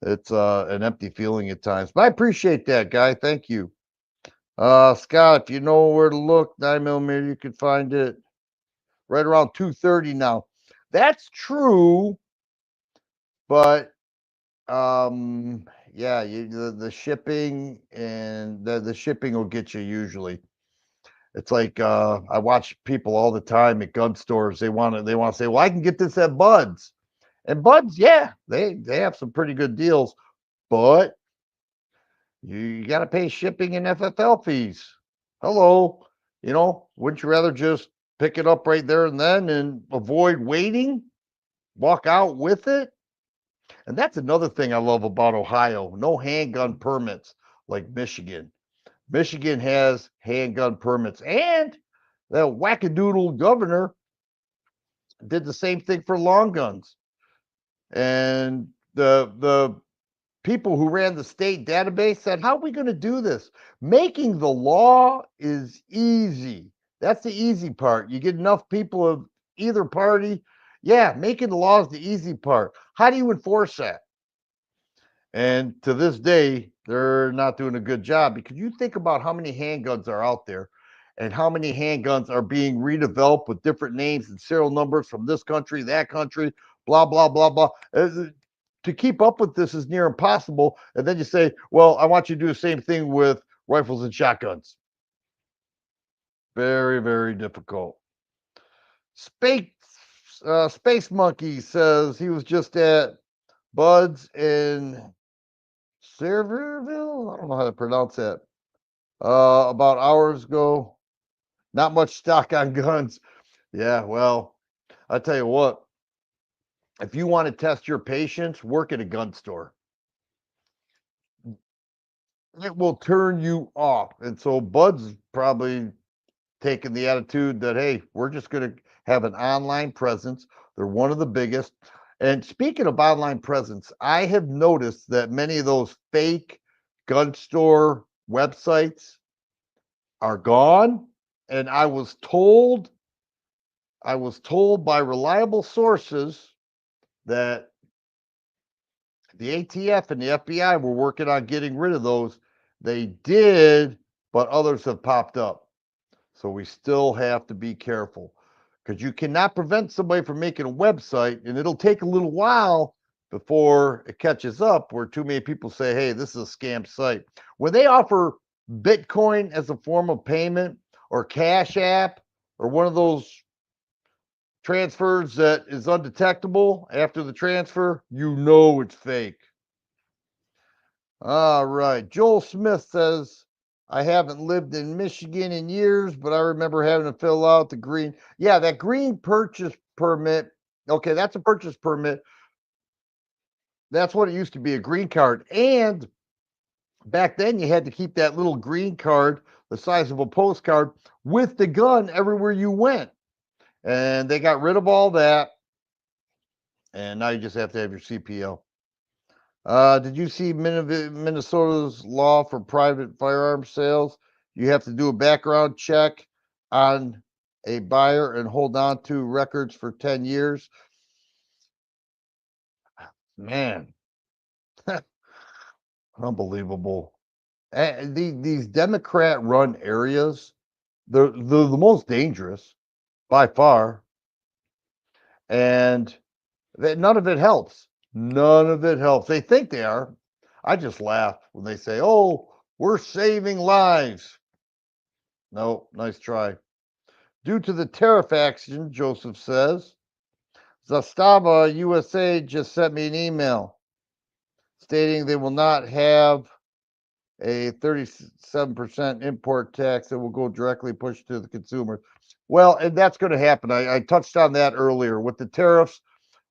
It's an empty feeling at times, but I appreciate that, guy. Thank you. Scott, if you know where to look, 9mm, you can find it right around 230 now. That's true, but yeah, the shipping and the shipping will get you usually. It's like I watch people all the time at gun stores. They want to say, well, I can get this at Bud's. And Bud's, yeah, they have some pretty good deals, but you got to pay shipping and FFL fees. Hello, wouldn't you rather just pick it up right there and then and avoid waiting, walk out with it? And that's another thing I love about Ohio. No handgun permits like Michigan. Michigan has handgun permits, and the wackadoodle governor did the same thing for long guns. And the people who ran the state database said, how are we going to do this? Making the law is easy. That's the easy part. You get enough people of either party. Yeah, making the law is the easy part. How do you enforce that? And to this day, they're not doing a good job, because you think about how many handguns are out there and how many handguns are being redeveloped with different names and serial numbers from this country, that country, blah, blah, blah, blah. To keep up with this is near impossible. And then you say, well, I want you to do the same thing with rifles and shotguns. Very, very difficult. Space Monkey says he was just at Bud's in Sevierville. I don't know how to pronounce that. About hours ago. Not much stock on guns. Yeah, well, I tell you what, if you want to test your patience, work at a gun store. It will turn you off. And so Bud's probably taking the attitude that, hey, we're just going to have an online presence. They're one of the biggest. And speaking of online presence, I have noticed that many of those fake gun store websites are gone. And I was told by reliable sources that the ATF and the FBI were working on getting rid of those. They did, but others have popped up. So we still have to be careful, because you cannot prevent somebody from making a website, and it'll take a little while before it catches up, where too many people say, hey, this is a scam site. When they offer Bitcoin as a form of payment, or Cash App, or one of those transfers that is undetectable after the transfer, you know it's fake. All right. Joel Smith says, I haven't lived in Michigan in years, but I remember having to fill out the green. Yeah, that green purchase permit. Okay, that's a purchase permit. That's what it used to be, a green card. And back then, you had to keep that little green card, the size of a postcard, with the gun everywhere you went. And they got rid of all that. And now you just have to have your CPL. Did you see Minnesota's law for private firearm sales? You have to do a background check on a buyer and hold on to records for 10 years. Man, unbelievable. These Democrat run areas, they're the most dangerous by far. And none of it helps. None of it helps. They think they are. I just laugh when they say, oh, we're saving lives. No, nice try. Due to the tariff action, Joseph says, Zastava USA just sent me an email stating they will not have a 37% import tax that will go directly pushed to the consumer. Well, and that's going to happen. I touched on that earlier. With the tariffs,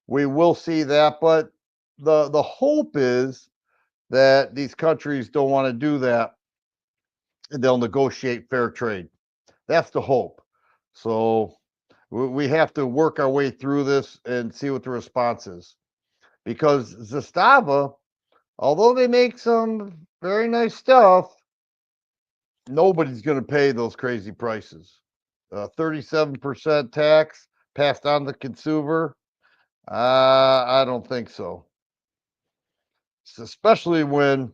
we will see that, but the hope is that these countries don't want to do that and they'll negotiate fair trade. That's the hope. So we have to work our way through this and see what the response is. Because Zastava, although they make some very nice stuff, nobody's going to pay those crazy prices. 37% tax passed on the consumer. I don't think so. Especially when,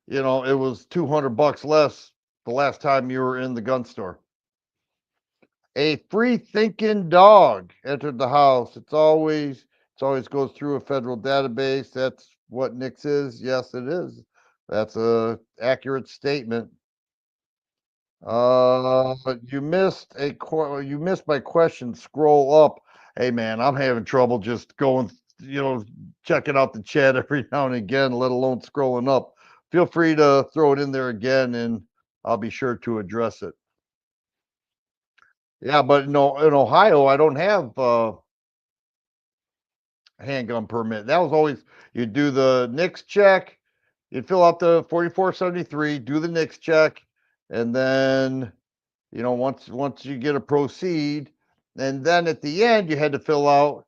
it was $200 less the last time you were in the gun store. A free thinking dog entered the house. It always goes through a federal database. That's what Nix is. Yes, it is. That's a accurate statement. You missed my question. Scroll up. Hey man, I'm having trouble just going, checking out the chat every now and again, let alone scrolling up. Feel free to throw it in there again and I'll be sure to address it. Yeah, but no, in Ohio, I don't have a handgun permit. That was always, you do the NICS check, you fill out the 4473, do the NICS check, and then, once you get a proceed, and then at the end, you had to fill out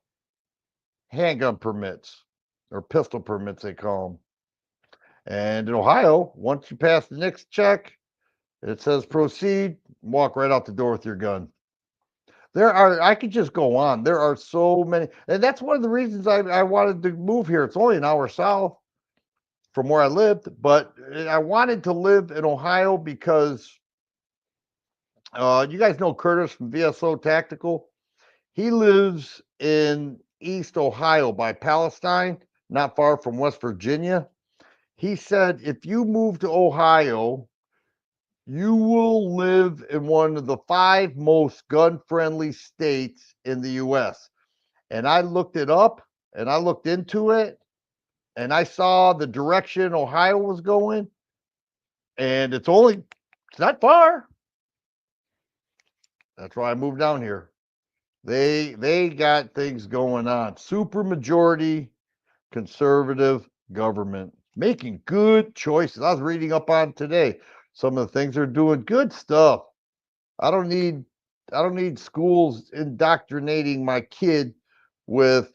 handgun permits or pistol permits, they call them. And in Ohio, once you pass the NICS check, it says proceed, walk right out the door with your gun. I could just go on. There are so many. And that's one of the reasons I wanted to move here. It's only an hour south from where I lived, but I wanted to live in Ohio because you guys know Curtis from VSO Tactical. He lives in East Ohio by Palestine, not far from West Virginia. He said if you move to Ohio, you will live in one of the 5 most gun-friendly states in the U.S. And I looked it up and I looked into it and I saw the direction Ohio was going, and it's not far. That's why I moved down here. They got things going on. Super majority conservative government making good choices. I was reading up on today. Some of the things they're doing, good stuff. I don't need schools indoctrinating my kid with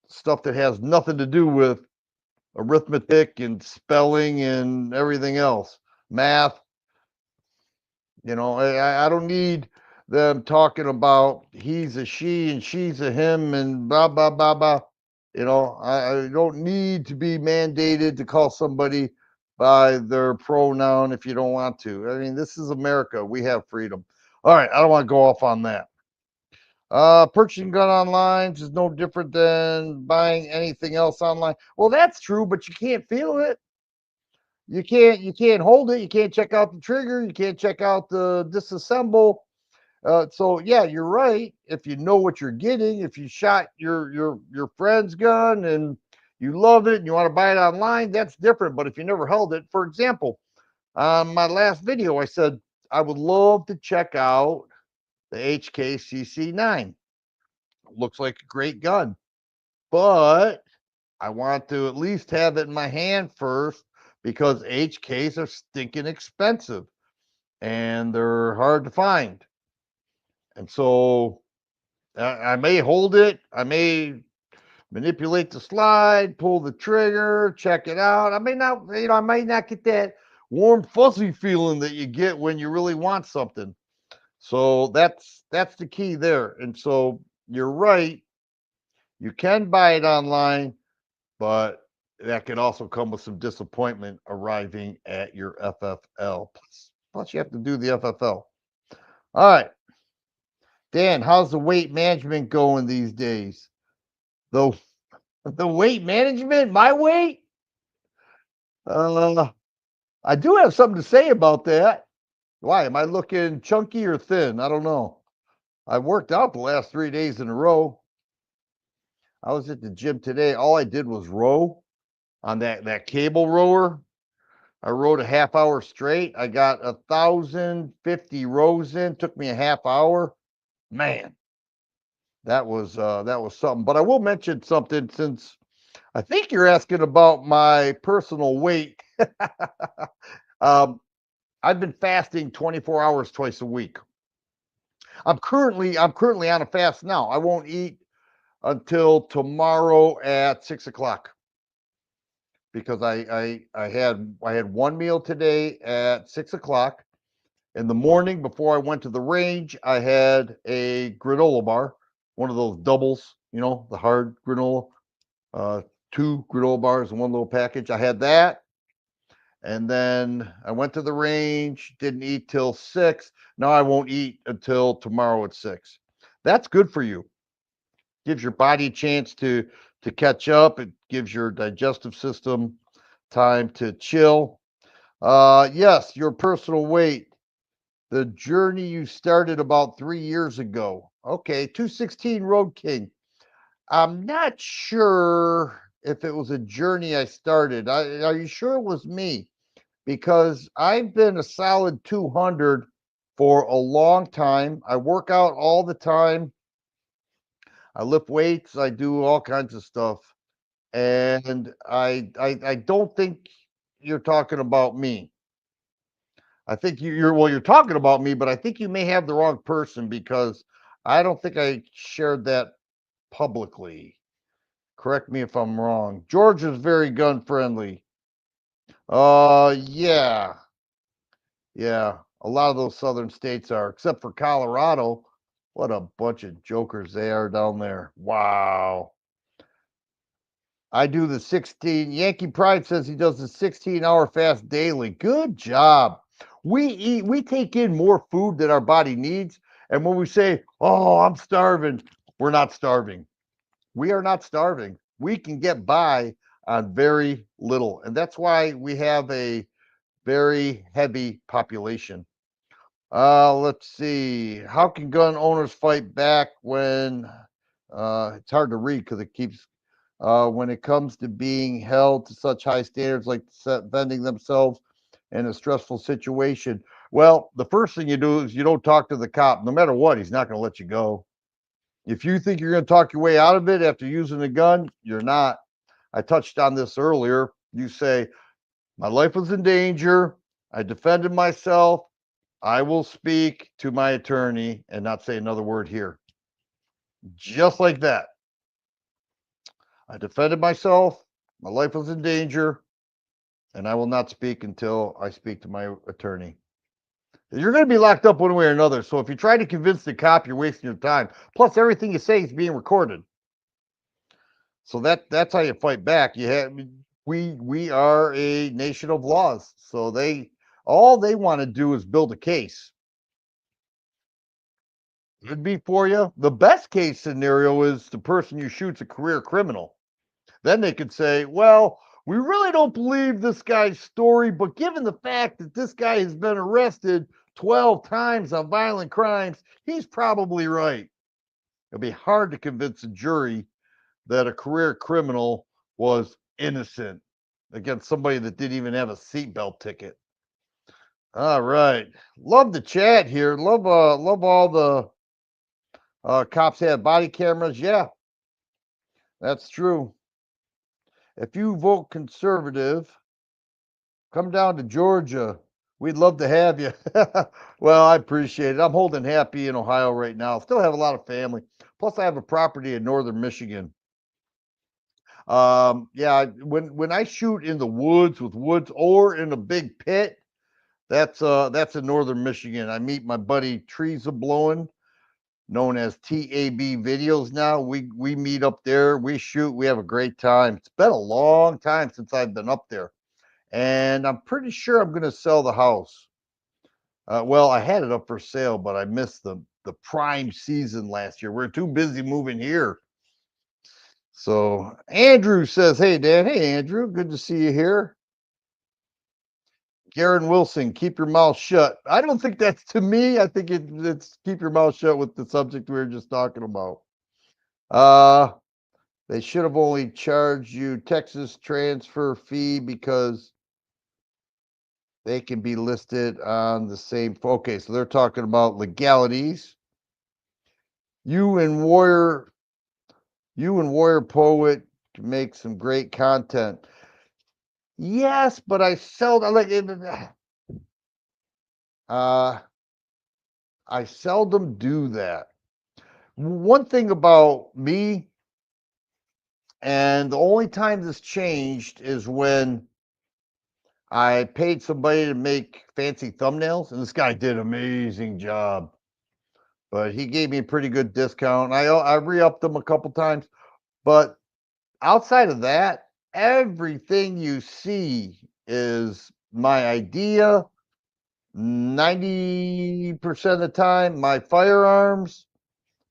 stuff that has nothing to do with arithmetic and spelling and everything else, math. I don't need them talking about he's a she and she's a him and blah blah blah blah. I don't need to be mandated to call somebody by their pronoun if you don't want to. I mean, this is America. We have freedom. All right, I don't want to go off on that. Purchasing gun online is no different than buying anything else online. Well, that's true, but you can't feel it. You can't hold it. You can't check out the trigger. You can't check out the disassemble. So yeah, you're right. If you know what you're getting, if you shot your friend's gun and you love it and you want to buy it online, that's different. But if you never held it, for example, on my last video, I said I would love to check out the HKCC9. Looks like a great gun, but I want to at least have it in my hand first because HKs are stinking expensive and they're hard to find. And so I may hold it, I may manipulate the slide, pull the trigger, check it out. I may not, I might not get that warm, fuzzy feeling that you get when you really want something. So that's the key there. And so you're right. You can buy it online, but that can also come with some disappointment arriving at your FFL. Plus you have to do the FFL. All right. Dan, how's the weight management going these days? The weight management, my weight? I do have something to say about that. Why? Am I looking chunky or thin? I don't know. I worked out the last 3 days in a row. I was at the gym today. All I did was row on that cable rower. I rode a half hour straight. I got 1,050 rows in. Took me a half hour. Man, that was something. But I will mention something since I think you're asking about my personal weight. I've been fasting 24 hours twice a week. I'm currently on a fast now. I won't eat until tomorrow at 6 o'clock because I had one meal today at 6 o'clock. In the morning before I went to the range, I had a granola bar, one of those doubles, the hard granola, 2 granola bars in one little package. I had that. And then I went to the range, didn't eat till 6. Now I won't eat until tomorrow at 6. That's good for you. Gives your body a chance to catch up. It gives your digestive system time to chill. Yes, your personal weight. The journey you started about 3 years ago. Okay, 216 Road King. I'm not sure if it was a journey I started. Are you sure it was me? Because I've been a solid 200 for a long time. I work out all the time. I lift weights. I do all kinds of stuff. And I don't think you're talking about me. I think you're talking about me, but I think you may have the wrong person because I don't think I shared that publicly. Correct me if I'm wrong. Georgia's very gun friendly. Yeah. Yeah. A lot of those southern states are, except for Colorado. What a bunch of jokers they are down there. Wow. I do the 16. Yankee Pride says he does the 16-hour fast daily. Good job. We take in more food than our body needs. And when we say, oh, I'm starving, we're not starving. We are not starving. We can get by on very little. And that's why we have a very heavy population. Let's see. How can gun owners fight back when it's hard to read because it keeps when it comes to being held to such high standards like defending themselves in a stressful situation? Well, the first thing you do is you don't talk to the cop. No matter what, he's not going to let you go. If you think you're going to talk your way out of it after using a gun, you're not. I touched on this earlier. You say, my life was in danger. I defended myself. I will speak to my attorney and not say another word here. Just like that. I defended myself. My life was in danger. And I will not speak until I speak to my attorney. You're going to be locked up one way or another. So if you try to convince the cop, you're wasting your time. Plus, everything you say is being recorded. So that's how you fight back. We are a nation of laws. So all they want to do is build a case. Could be for you. The best case scenario is the person you shoot's a career criminal. Then they could say, well, we really don't believe this guy's story, but given the fact that this guy has been arrested 12 times on violent crimes, he's probably right. It'll be hard to convince a jury that a career criminal was innocent against somebody that didn't even have a seatbelt ticket. All right. Love the chat here. Love all the cops have body cameras. Yeah, that's true. If you vote conservative, come down to Georgia. We'd love to have you. Well, I appreciate it. I'm holding happy in Ohio right now. Still have a lot of family. Plus, I have a property in northern Michigan. Yeah, when I shoot in the woods with woods or in a big pit, that's in northern Michigan. I meet my buddy Trees a Blowing, known as TAB Videos now. We meet up there, we shoot, we have a great time. It's been a long time since I've been up there. And I'm pretty sure I'm gonna sell the house. Well, I had it up for sale, but I missed the prime season last year. We're too busy moving here. So Andrew says, "Hey Dan, hey Andrew, good to see you here." Garen Wilson, keep your mouth shut. I don't think that's to me. I think it's keep your mouth shut with the subject we were just talking about. They should have only charged you Texas transfer fee because they can be listed on the same. Okay, so they're talking about legalities. You and Warrior Poet make some great content. Yes, but I seldom like it. I seldom do that. One thing about me, and the only time this changed is when I paid somebody to make fancy thumbnails, and this guy did an amazing job. But he gave me a pretty good discount. I re-upped them a couple times, but outside of that, everything you see is my idea. 90% of the time, my firearms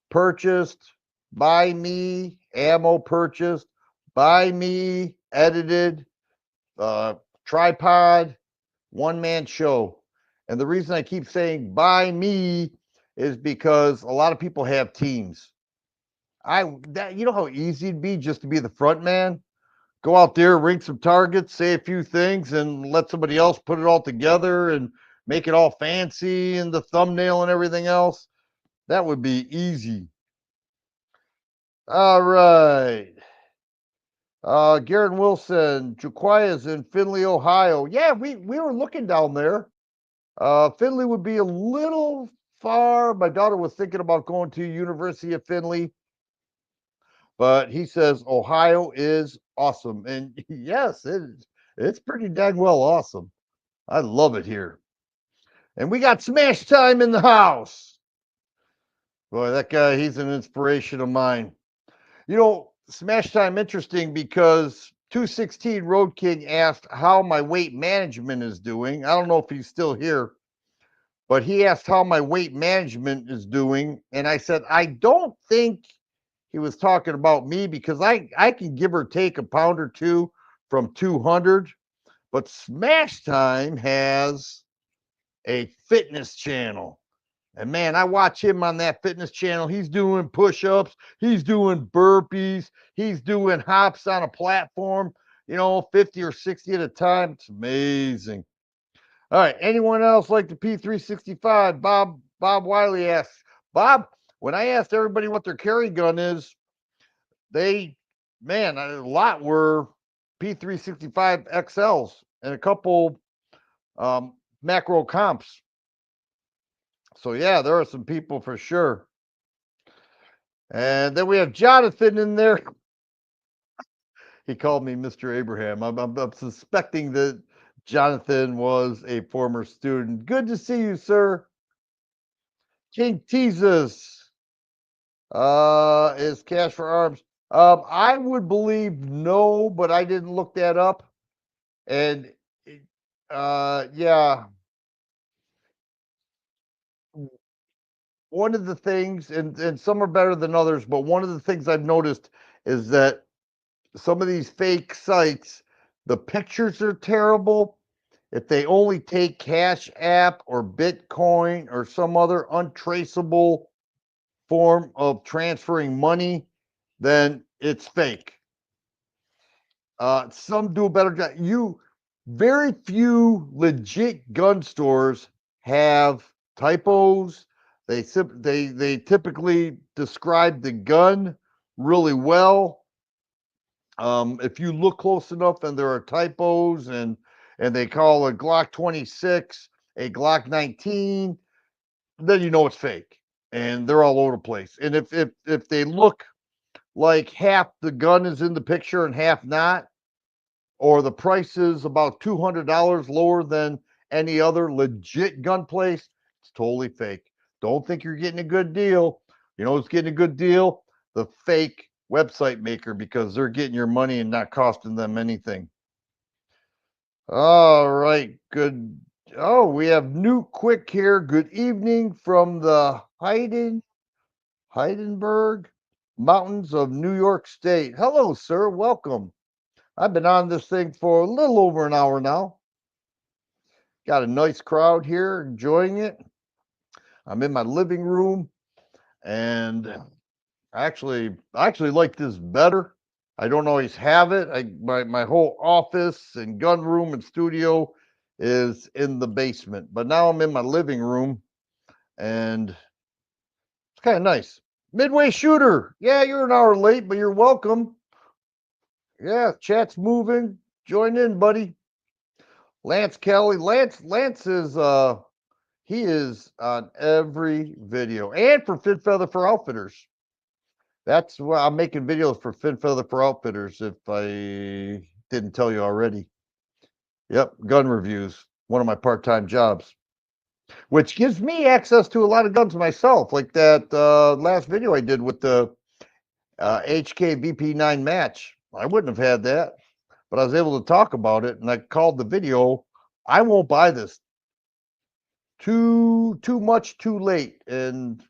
purchased by me, ammo purchased by me, edited, tripod, one man show. And the reason I keep saying by me is because a lot of people have teams. You know how easy it'd be just to be the front man, go out there, ring some targets, say a few things, and let somebody else put it all together and make it all fancy and the thumbnail and everything else. That would be easy. All right. Garrett Wilson, Jaquia's in Findlay, Ohio. Yeah, we were looking down there. Findlay would be a little far. My daughter was thinking about going to University of Findlay, but he says Ohio is awesome. And yes, it's pretty dang well awesome. I love it here. And we got Smash Time in the house. Boy, that guy, he's an inspiration of mine. You know, Smash Time interesting because 216 Road King asked how my weight management is doing. I don't know if he's still here, but he asked how my weight management is doing. And I said, I don't think he was talking about me because I can give or take a pound or two from 200, but Smash Time has a fitness channel. And man, I watch him on that fitness channel. He's doing push ups, he's doing burpees, he's doing hops on a platform, 50 or 60 at a time. It's amazing. All right. Anyone else like the P365? Bob Wiley asks. Bob, when I asked everybody what their carry gun is, a lot were P365 XLs and a couple macro comps. So yeah, there are some people for sure. And then we have Jonathan in there. He called me Mr. Abraham. I'm suspecting that Jonathan was a former student. Good to see you, sir. King Jesus is cash for arms. I would believe no, but I didn't look that up. And yeah, one of the things, and some are better than others, but one of the things I've noticed is that some of these fake sites, the pictures are terrible. If they only take Cash App or Bitcoin or some other untraceable form of transferring money, then it's fake. Some do a better job. Very few legit gun stores have typos. They typically describe the gun really well. If you look close enough and there are typos and they call a Glock 26 a Glock 19, then you know it's fake and they're all over the place. And if they look like half the gun is in the picture and half not, or the price is about $200 lower than any other legit gun place, it's totally fake. Don't think you're getting a good deal. You know who's getting a good deal? The fake website maker, because they're getting your money and not costing them anything. All right, good. Oh, we have New Quick here. Good evening from the Heidenberg Mountains of New York State. Hello, sir. Welcome. I've been on this thing for a little over an hour now. Got a nice crowd here enjoying it. I'm in my living room and I actually like this better. I don't always have it. My whole office and gun room and studio is in the basement, but now I'm in my living room and it's kind of nice. Midway Shooter. Yeah, you're an hour late, but you're welcome. Yeah, chat's moving. Join in, buddy. Lance Kelly. Lance is he is on every video. And for Fin Feather for Outfitters. That's why I'm making videos for Fin Feather for Outfitters, if I didn't tell you already. Yep, gun reviews, one of my part-time jobs, which gives me access to a lot of guns myself, like that last video I did with the HK VP9 match. I wouldn't have had that, but I was able to talk about it, and I called the video, I won't buy this. Too much too late. And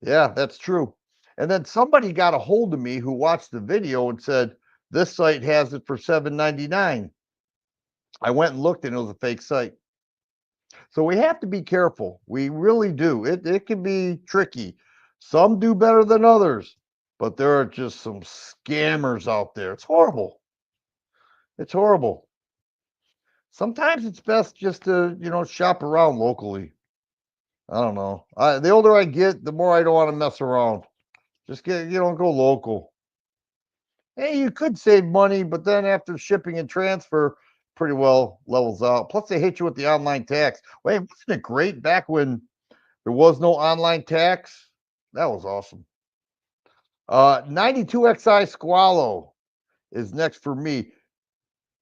yeah, that's true. And then somebody got a hold of me who watched the video and said, this site has it for $7.99. I went and looked and it was a fake site. So we have to be careful. We really do. It can be tricky. Some do better than others, but there are just some scammers out there. It's horrible. It's horrible. Sometimes it's best just to, shop around locally. I don't know. The older I get, the more I don't want to mess around. Just go local. Hey, you could save money, but then after shipping and transfer, pretty well levels out. Plus, they hit you with the online tax. Wait, wasn't it great back when there was no online tax? That was awesome. 92XI Squallow is next for me.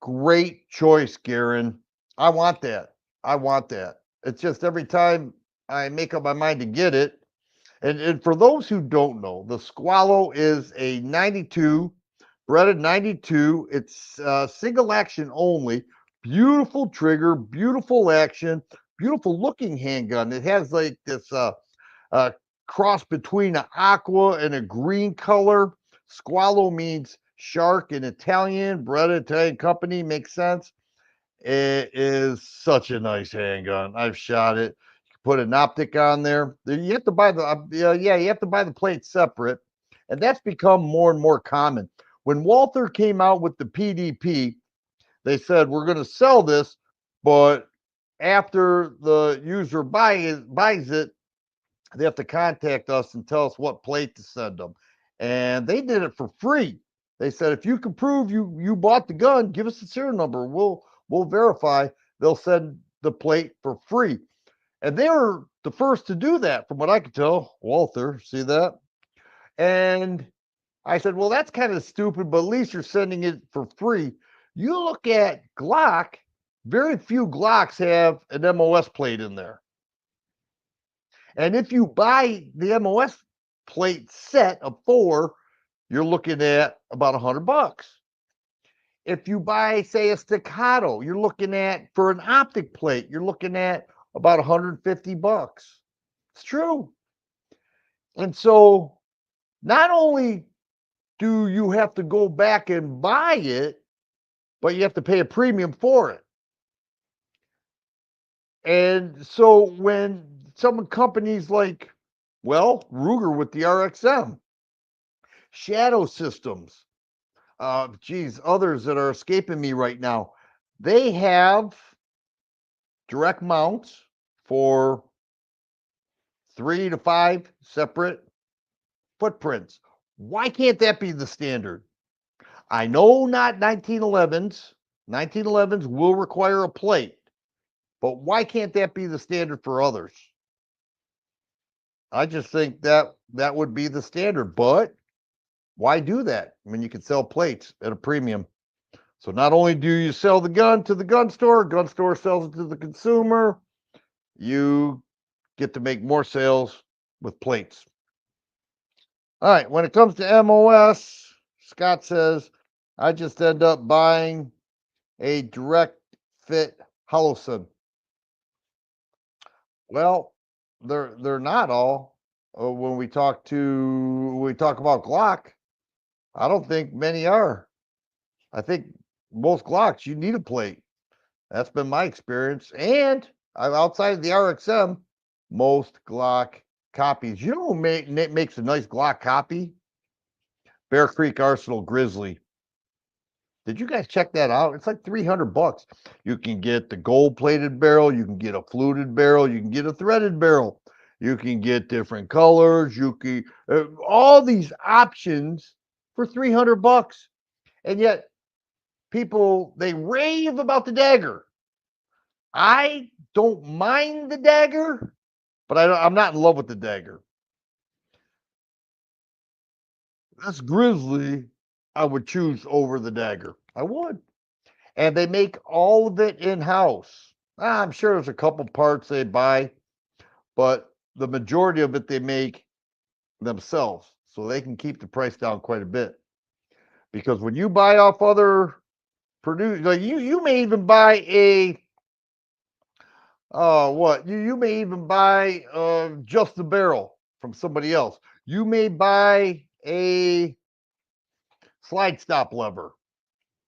Great choice, Garen. I want that. I want that. It's just every time I make up my mind to get it. And for those who don't know, the Squallow is a 92, Beretta 92. It's single action only. Beautiful trigger, beautiful action, beautiful looking handgun. It has like this cross between an aqua and a green color. Squallow means shark in Italian. Beretta Italian company, makes sense. It is such a nice handgun. I've shot it. Put an optic on there. You have to buy the you have to buy the plate separate, and that's become more and more common. When Walther came out with the PDP, they said we're going to sell this, but after the user buys it, they have to contact us and tell us what plate to send them. And they did it for free. They said if you can prove you bought the gun, give us the serial number. We'll verify. They'll send the plate for free. And they were the first to do that, from what I could tell. Walther, see that? And I said, well, that's kind of stupid, but at least you're sending it for free. You look at Glock, very few Glocks have an MOS plate in there. And if you buy the MOS plate set of 4, you're looking at about $100. If you buy, say, a Staccato, you're looking at, for an optic plate, you're looking at about $150. It's true. And so not only do you have to go back and buy it, but you have to pay a premium for it. And so when some companies like, well, Ruger with the RXM, Shadow Systems, Geez, others that are escaping me right now. They have direct mounts for 3 to 5 separate footprints. Why can't that be the standard? I know not 1911s. 1911s will require a plate, but why can't that be the standard for others? I just think that that would be the standard, but why do that when you can sell plates at a premium? So not only do you sell the gun to the gun store sells it to the consumer, you get to make more sales with plates. All right, when it comes to MOS, Scott says, I just end up buying a direct fit Holosun. Well, they're not all. When we talk about Glock, I don't think many are. I think most Glocks you need a plate. That's been my experience. And outside of the RXM, most Glock copies. You know who makes a nice Glock copy? Bear Creek Arsenal Grizzly. Did you guys check that out? It's like $300. You can get the gold-plated barrel, you can get a fluted barrel, you can get a threaded barrel, you can get different colors, you can all these options for $300. And yet people they rave about the dagger. I don't mind the dagger, but I'm not in love with the dagger. This Grizzly, I would choose over the dagger. I would. And they make all of it in house. I'm sure there's a couple parts they buy, but the majority of it they make themselves. So they can keep the price down quite a bit. Because when you buy off other produce, like you may even buy a what you may even buy just the barrel from somebody else. You may buy a slide stop lever,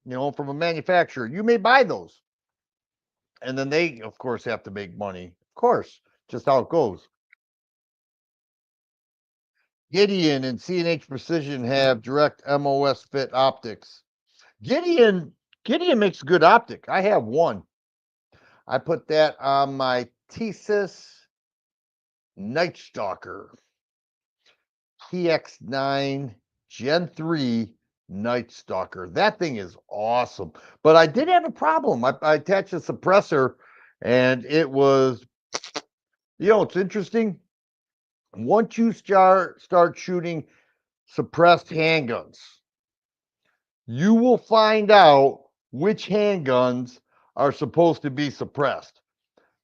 from a manufacturer. You may buy those. And then they, of course, have to make money. Of course, just how it goes. Gideon and C&H Precision have direct MOS fit optics. Gideon Gideon makes a good optic. I have one. I put that on my Thesis Night Stalker TX9 Gen 3 Night Stalker. That thing is awesome. But I did have a problem. I attached a suppressor and it was, it's interesting. Once you start shooting suppressed handguns, you will find out which handguns are supposed to be suppressed.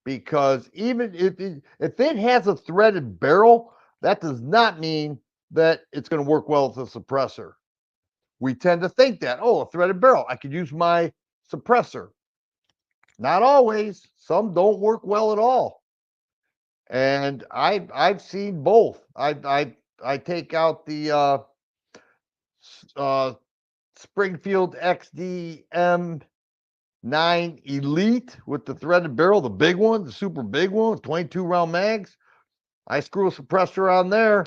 Because even if it has a threaded barrel, that does not mean that it's going to work well with a suppressor. We tend to think that, a threaded barrel, I could use my suppressor. Not always. Some don't work well at all. And I've seen both. I take out the Springfield XDM 9 Elite with the threaded barrel, the big one, the super big one, 22 round mags. I screw a suppressor on there,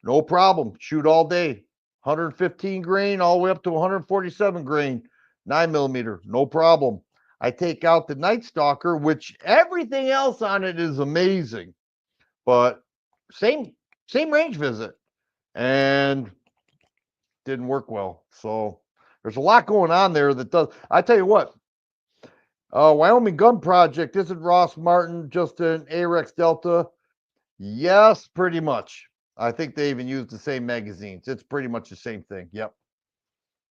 no problem. Shoot all day. 115 grain all the way up to 147 grain, 9mm, no problem. I take out the Night Stalker, which everything else on it is amazing, but same range visit, and didn't work well. So there's a lot going on there that does. I tell you what, Wyoming Gun Project, isn't Ross Martin just an Arex Delta? Yes, pretty much. I think they even use the same magazines. It's pretty much the same thing. Yep.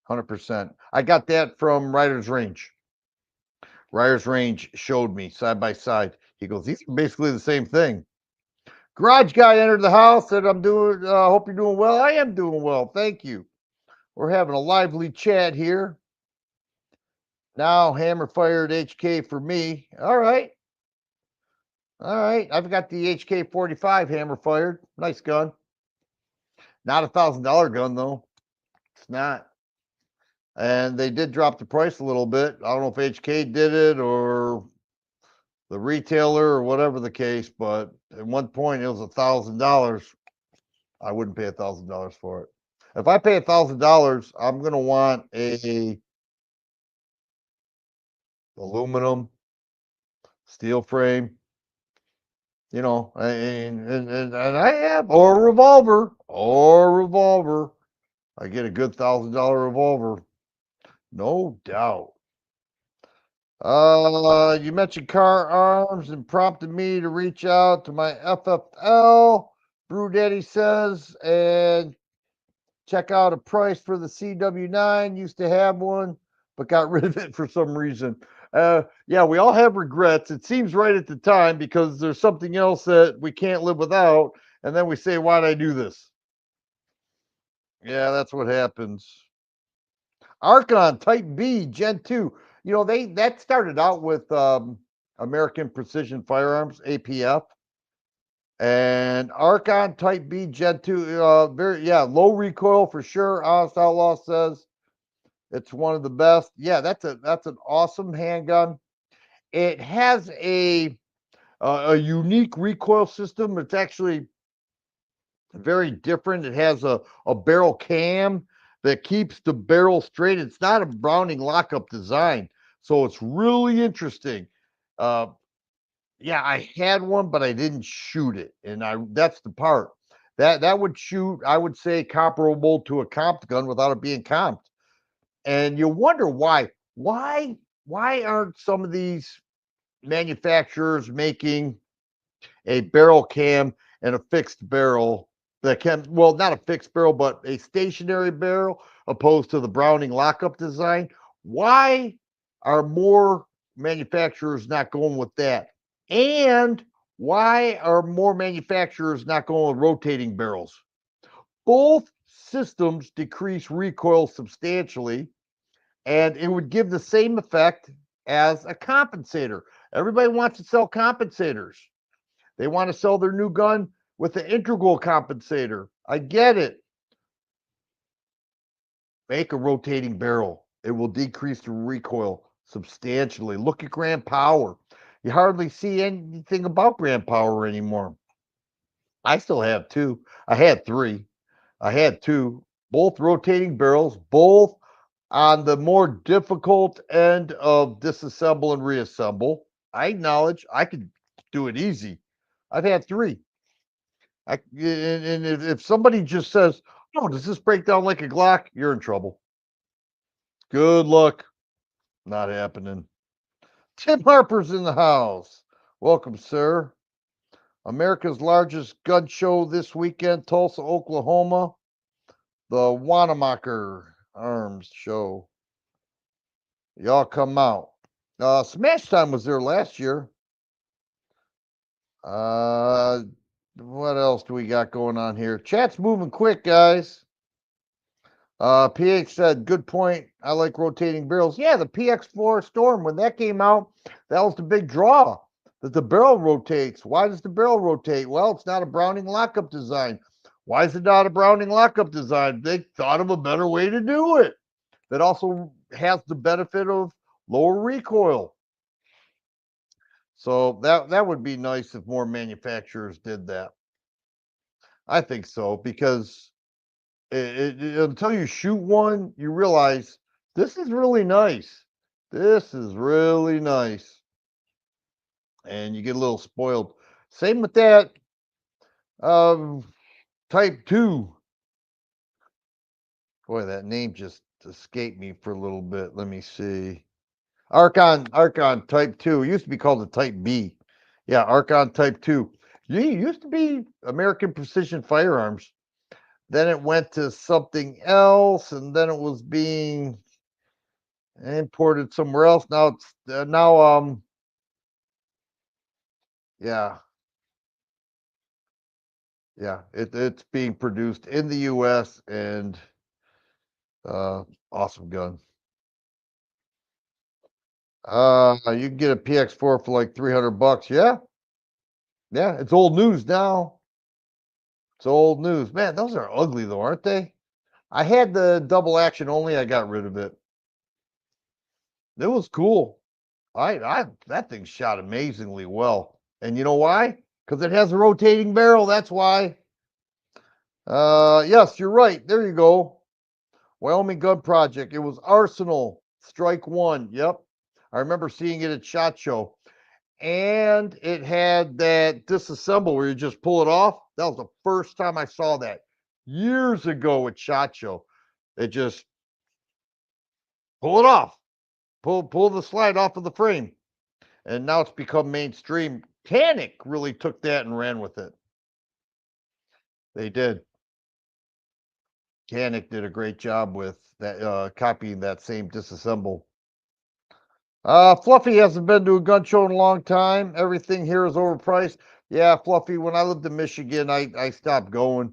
100%. I got that from Ryder's Range. Ryder's Range showed me side by side. He goes, these are basically the same thing. Garage guy entered the house, said, I'm doing, hope you're doing well. I am doing well. Thank you. We're having a lively chat here. Now, hammer fired HK for me. All right. All right. I've got the HK 45 hammer fired. Nice gun. Not $1,000 gun, though. It's not. And they did drop the price a little bit. I don't know if HK did it or the retailer or whatever the case, but at one point it was $1,000. I wouldn't pay $1,000 for it. If I pay $1,000, I'm gonna want a aluminum steel frame. You know, and I have or a revolver. I get a good $1,000 revolver, no doubt. You mentioned car arms and prompted me to reach out to my FFL. Brew Daddy says, and check out a price for the CW9. Used to have one, but got rid of it for some reason. Yeah, we all have regrets. It seems right at the time because there's something else that we can't live without, and then we say, "Why'd I do this?" Yeah, that's what happens. Archon Type B Gen 2. You know, that started out with American Precision Firearms, APF. And Archon Type B Gen 2, low recoil for sure. Honest Outlaw says it's one of the best. Yeah, that's an awesome handgun. It has a unique recoil system. It's actually very different. It has a barrel cam that keeps the barrel straight. It's not a Browning lockup design, so it's really interesting. Uh, yeah, I had one, but I didn't shoot it, and that's the part that would shoot. I would say comparable to a comped gun without it being comped, and you wonder why. Why aren't some of these manufacturers making a barrel cam and a fixed barrel that can, well, not a fixed barrel, but a stationary barrel opposed to the Browning lockup design? Why are more manufacturers not going with that? And why are more manufacturers not going with rotating barrels? Both systems decrease recoil substantially, and it would give the same effect as a compensator. Everybody wants to sell compensators. They want to sell their new gun with an integral compensator. I get it. Make a rotating barrel. It will decrease the recoil substantially. Look at Grand Power. You hardly see anything about Grand Power anymore. I still have two. I had three. I had two, both rotating barrels, both on the more difficult end of disassemble and reassemble. I acknowledge I could do it easy. I've had three. And if somebody just says, "Oh, does this break down like a Glock?" You're in trouble. Good luck. Not happening. Tim Harper's in the house. Welcome, sir. America's largest gun show this weekend, Tulsa, Oklahoma. The Wanamaker Arms Show. Y'all come out. Smash Time was there last year. What else do we got going on here? Chat's moving quick, guys. PH said, good point. I like rotating barrels. Yeah, the PX4 Storm, when that came out, that was the big draw, that the barrel rotates. Why does the barrel rotate? Well, it's not a Browning lockup design. Why is it not a Browning lockup design? They thought of a better way to do it that also has the benefit of lower recoil. So that would be nice if more manufacturers did that. I think so, because until you shoot one, you realize this is really nice. This is really nice. And you get a little spoiled. Same with that Type 2. Boy, that name just escaped me for a little bit. Let me see. Archon Type 2. It used to be called the Type B. Yeah, Archon Type 2. It used to be American Precision Firearms. Then it went to something else, and then it was being imported somewhere else. Now it's yeah, it's being produced in the U.S. and awesome gun. You can get a PX4 for like $300. Yeah, it's old news now. It's old news, man. Those are ugly though, aren't they? I had the double action only. I got rid of it. It was cool. I that thing shot amazingly well. And you know why? Because it has a rotating barrel. That's why. Yes, you're right. There you go. Wyoming Gun Project. It was Arsenal Strike One. Yep. I remember seeing it at SHOT Show. And it had that disassemble where you just pull it off. That was the first time I saw that years ago at SHOT Show. They just pull it off, pull the slide off of the frame, and now it's become mainstream. Canic really took that and ran with it. They did. Canic did a great job with that, copying that same disassemble. Fluffy hasn't been to a gun show in a long time. Everything here is overpriced. Yeah, Fluffy, when I lived in Michigan, I stopped going.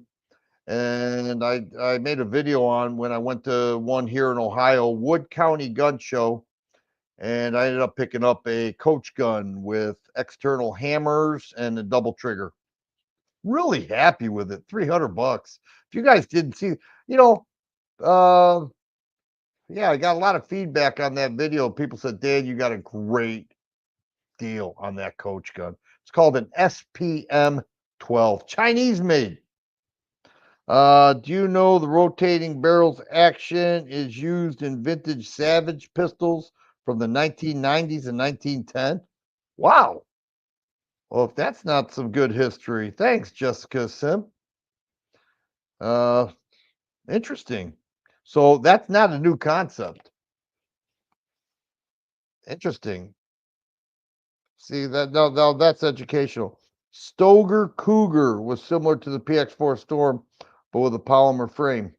And I made a video on when I went to one here in Ohio, Wood County Gun Show, and I ended up picking up a coach gun with external hammers and a double trigger. Really happy with it. $300. If you guys didn't see, you know, uh, yeah, I got a lot of feedback on that video. People said, "Dan, you got a great deal on that coach gun." It's called an SPM 12, Chinese made. Do you know the rotating barrels action is used in vintage Savage pistols from the 1990s and 1910? Wow. Well, if that's not some good history, thanks, Jessica Sim. Uh, Interesting. So that's not a new concept. Interesting. See that no, that's educational. Stoger Cougar was similar to the PX4 Storm, but with a polymer frame.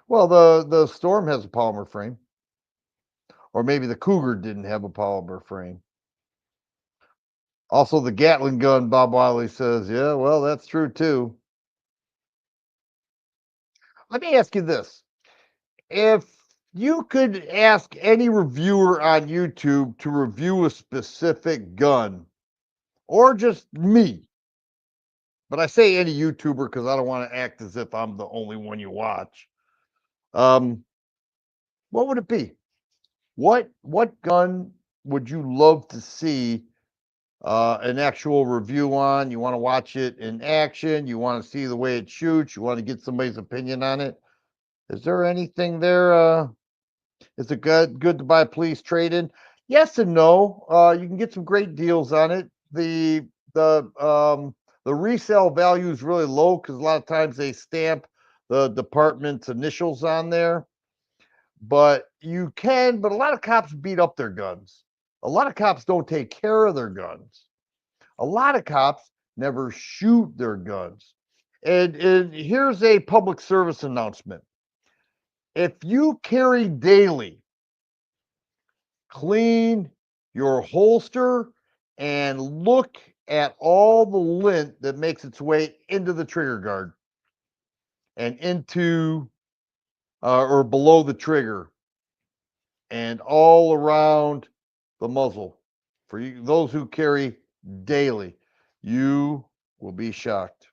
Well, the Storm has a polymer frame. Or maybe the Cougar didn't have a polymer frame. Also, the Gatling gun, Bob Wiley says, yeah, well, that's true too. Let me ask you this. If you could ask any reviewer on YouTube to review a specific gun, or just me, but I say any YouTuber because I don't want to act as if I'm the only one you watch. Um, what would it be? What gun would you love to see an actual review on? You want to watch it in action? You want to see the way it shoots? You want to get somebody's opinion on it? Is there anything there? Is it good to buy police trade in? Yes and no. You can get some great deals on it. The resale value is really low because a lot of times they stamp the department's initials on there. But but a lot of cops beat up their guns. A lot of cops don't take care of their guns. A lot of cops never shoot their guns. And here's a public service announcement. If you carry daily, clean your holster and look at all the lint that makes its way into the trigger guard and into or below the trigger and all around the muzzle. For you, those who carry daily, you will be shocked.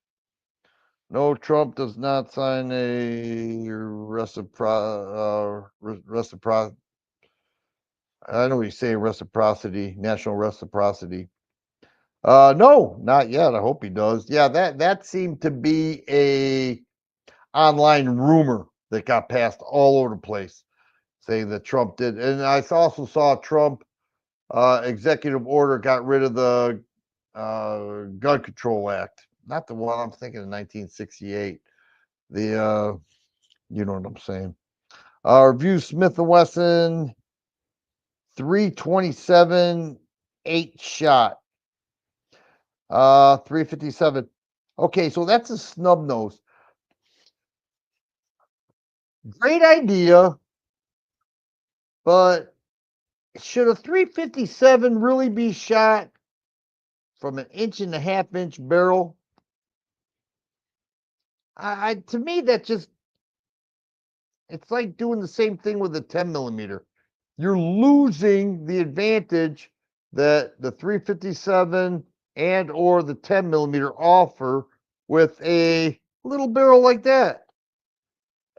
No, Trump does not sign a reciprocity. I know what you say, reciprocity, national reciprocity. No, not yet. I hope he does. Yeah, that seemed to be a online rumor that got passed all over the place, saying that Trump did. And I also saw Trump executive order got rid of the Gun Control Act, not the one I'm thinking of 1968. The you know what I'm saying. Review Smith and Wesson 327 8-shot. 357. Okay, so that's a snub nose. Great idea, but should a 357 really be shot from an 1.5 inch barrel? To me, that just it's like doing the same thing with a 10 millimeter. You're losing the advantage that the 357 and or the 10 millimeter offer with a little barrel like that.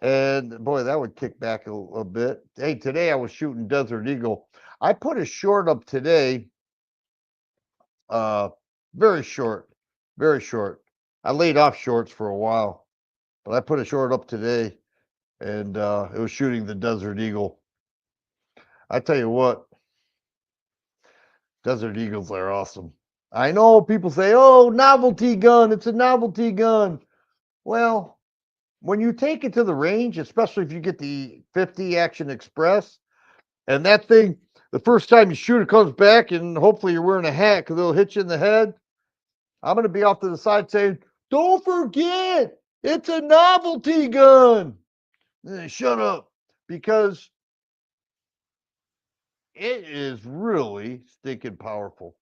And boy, that would kick back a bit. Hey, today I was shooting Desert Eagle. I put a short up today, uh, very short, very short. I laid off shorts for a while. but I put a short up today, and it was shooting the Desert Eagle. I tell you what, Desert Eagles are awesome. I know people say, oh, novelty gun, it's a novelty gun. Well, when you take it to the range, especially if you get the 50 Action Express, and that thing, the first time you shoot, it comes back, and hopefully you're wearing a hat because it'll hit you in the head. I'm going to be off to the side saying, don't forget, it's a novelty gun. Shut up, because it is really stinking powerful.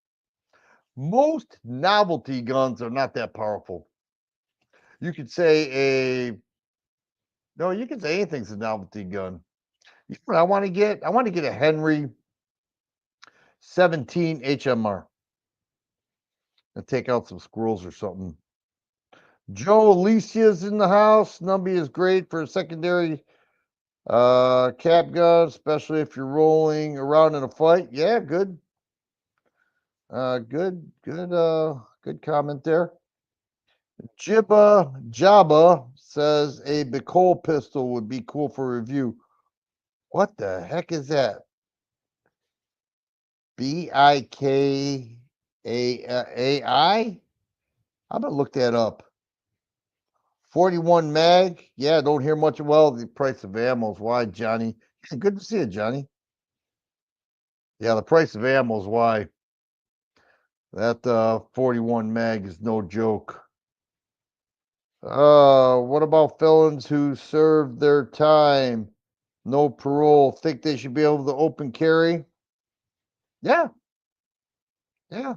Most novelty guns are not that powerful. You could say no, you can say anything's a novelty gun. You know what I want to get? I want to get a Henry 17 HMR and take out some squirrels or something. Joe Alicia's in the house. Numby is great for a secondary cap gun, especially if you're rolling around in a fight. Yeah, good. Good comment there. Jabba says a Bicol pistol would be cool for review. What the heck is that? BIKAI? I'm gonna look that up. 41 mag. Yeah, don't hear much. Well, the price of ammo is why, Johnny. Good to see you, Johnny. Yeah, the price of ammo is why. That 41 mag is no joke. What about felons who served their time? No parole. Think they should be able to open carry? Yeah. Yeah.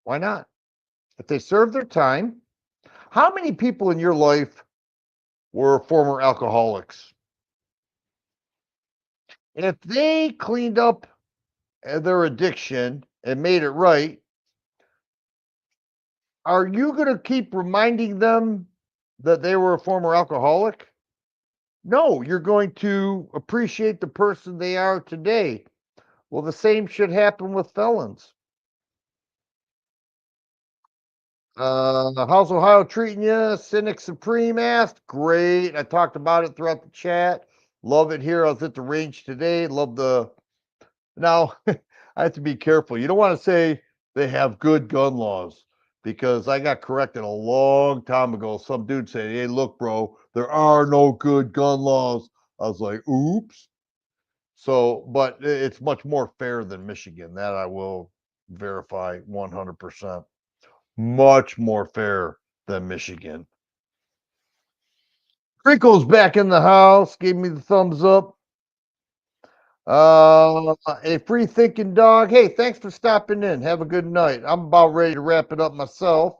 Why not? If they serve their time, how many people in your life were former alcoholics? If they cleaned up their addiction and made it right, are you going to keep reminding them that they were a former alcoholic? No, you're going to appreciate the person they are today. Well, the same should happen with felons. How's Ohio treating you? Cynic Supreme asked. Great. I talked about it throughout the chat. Love it here. I was at the range today. Love the. Now, I have to be careful. You don't want to say they have good gun laws because I got corrected a long time ago. Some dude said, hey, look, bro, there are no good gun laws. I was like, oops. So, but it's much more fair than Michigan. That I will verify 100%. Much more fair than Michigan. Crinkle's back in the house. Gave me the thumbs up. A free thinking dog. Hey, thanks for stopping in. Have a good night. I'm about ready to wrap it up myself.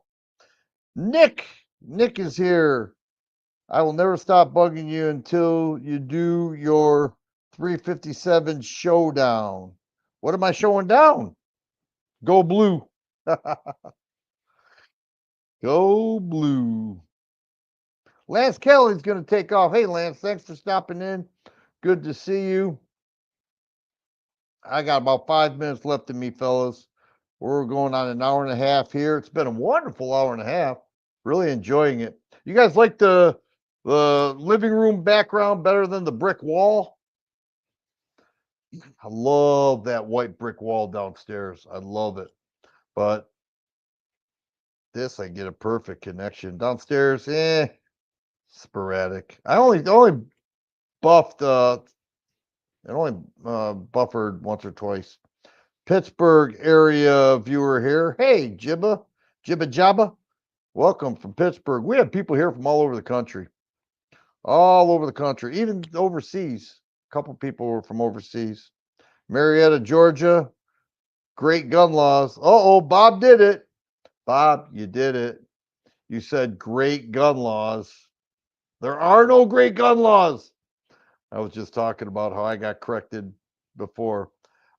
Nick is here. I will never stop bugging you until you do your 357 showdown. What am I showing down? Go blue. Go blue. Lance Kelly's going to take off. Hey, Lance, thanks for stopping in. Good to see you. I got about 5 minutes left in me, fellas. We're going on an hour and a half here. It's been a wonderful hour and a half. Really enjoying it. You guys like the living room background better than the brick wall? I love that white brick wall downstairs. I love it. But this, I get a perfect connection. Downstairs, sporadic. I only buffed it only buffered once or twice. Pittsburgh area viewer here. Hey, Jibba Jabba. Welcome from Pittsburgh. We have people here from all over the country. All over the country, even overseas. A couple people were from overseas. Marietta, Georgia. Great gun laws. Uh-oh, Bob did it. Bob, you did it. You said great gun laws. There are no great gun laws. I was just talking about how I got corrected before.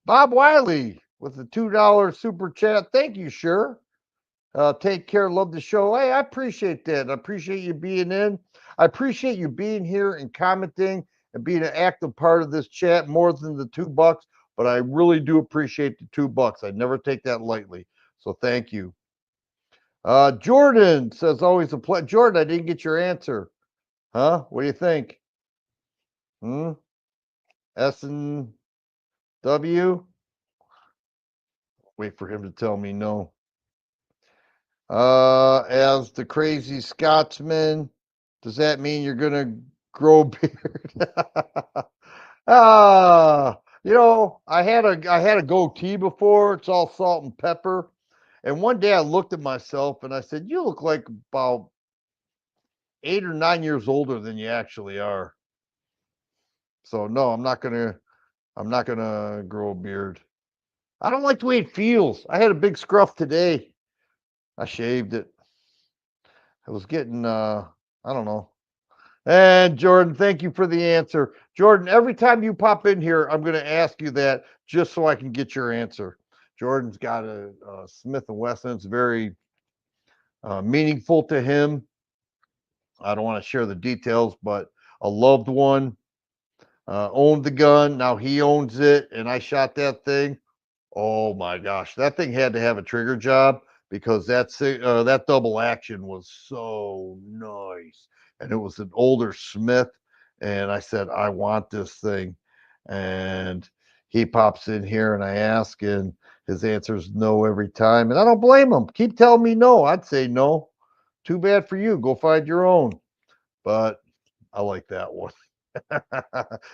Bob Wiley with the $2 super chat. Thank you, sure. Take care. Love the show. Hey, I appreciate that. I appreciate you being in. I appreciate you being here and commenting and being an active part of this chat more than the $2, but I really do appreciate the $2. I never take that lightly. So thank you. Jordan says, always a pleasure. Jordan, I didn't get your answer. Huh? What do you think? Hmm? S and W? Wait for him to tell me no. As the crazy Scotsman, does that mean you're gonna grow a beard? I had a goatee before. It's all salt and pepper. And one day I looked at myself and I said, "You look like about 8 or 9 years older than you actually are." So no, I'm not gonna grow a beard. I don't like the way it feels. I had a big scruff today. I shaved it. I was getting I don't know. And Jordan, thank you for the answer. Jordan, every time you pop in here, I'm going to ask you that just so I can get your answer. Jordan's got a Smith and Wesson. It's very meaningful to him. I don't want to share the details, but a loved one owned the gun. Now he owns it, and I shot that thing. Oh my gosh, that thing had to have a trigger job because that double action was so nice, and it was an older Smith, and I said I want this thing, and he pops in here and I ask, and his answer is no every time, and I don't blame him. Keep telling me no, I'd say no. Too bad for you. Go find your own. But I like that one.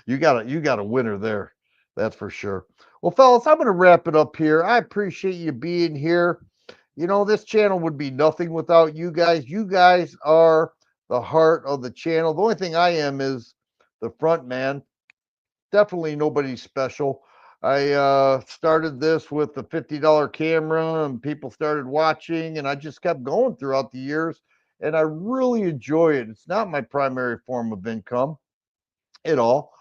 You got a winner there. That's for sure. Well, fellas, I'm going to wrap it up here. I appreciate you being here. This channel would be nothing without you guys. You guys are the heart of the channel. The only thing I am is the front man. Definitely nobody special. I started this with a $50 camera and people started watching, and I just kept going throughout the years. And I really enjoy it. It's not my primary form of income at all.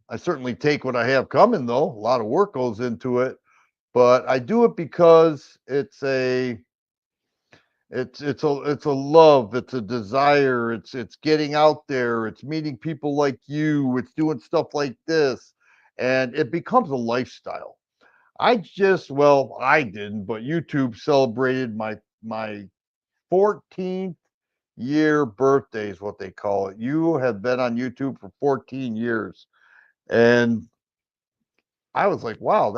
I certainly take what I have coming though. A lot of work goes into it, but I do it because it's a love, it's a desire, it's getting out there, it's meeting people like you, it's doing stuff like this, and it becomes a lifestyle. I didn't, but YouTube celebrated my 14th year birthday is what they call it. You have been on YouTube for 14 years. And I was like, wow,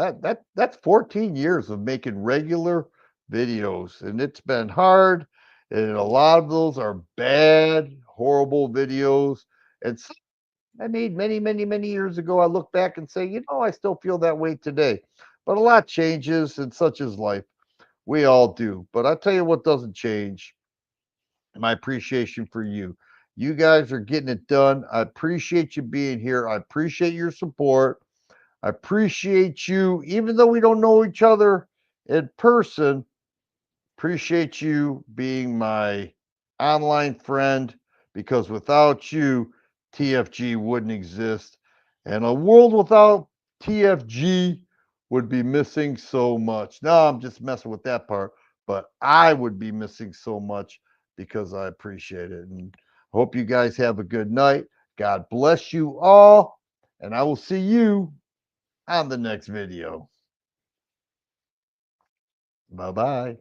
that's 14 years of making regular videos. And it's been hard. And a lot of those are bad, horrible videos. And some I made many, many, many years ago. I look back and say, I still feel that way today. But a lot changes, and such is life. We all do. But I tell you what doesn't change, my appreciation for you. You guys are getting it done. I appreciate you being here. I appreciate your support. I appreciate you, even though we don't know each other in person. Appreciate you being my online friend because without you, TFG wouldn't exist. And a world without TFG would be missing so much. No, I'm just messing with that part, but I would be missing so much because I appreciate it. And hope you guys have a good night. God bless you all, and I will see you on the next video. Bye bye.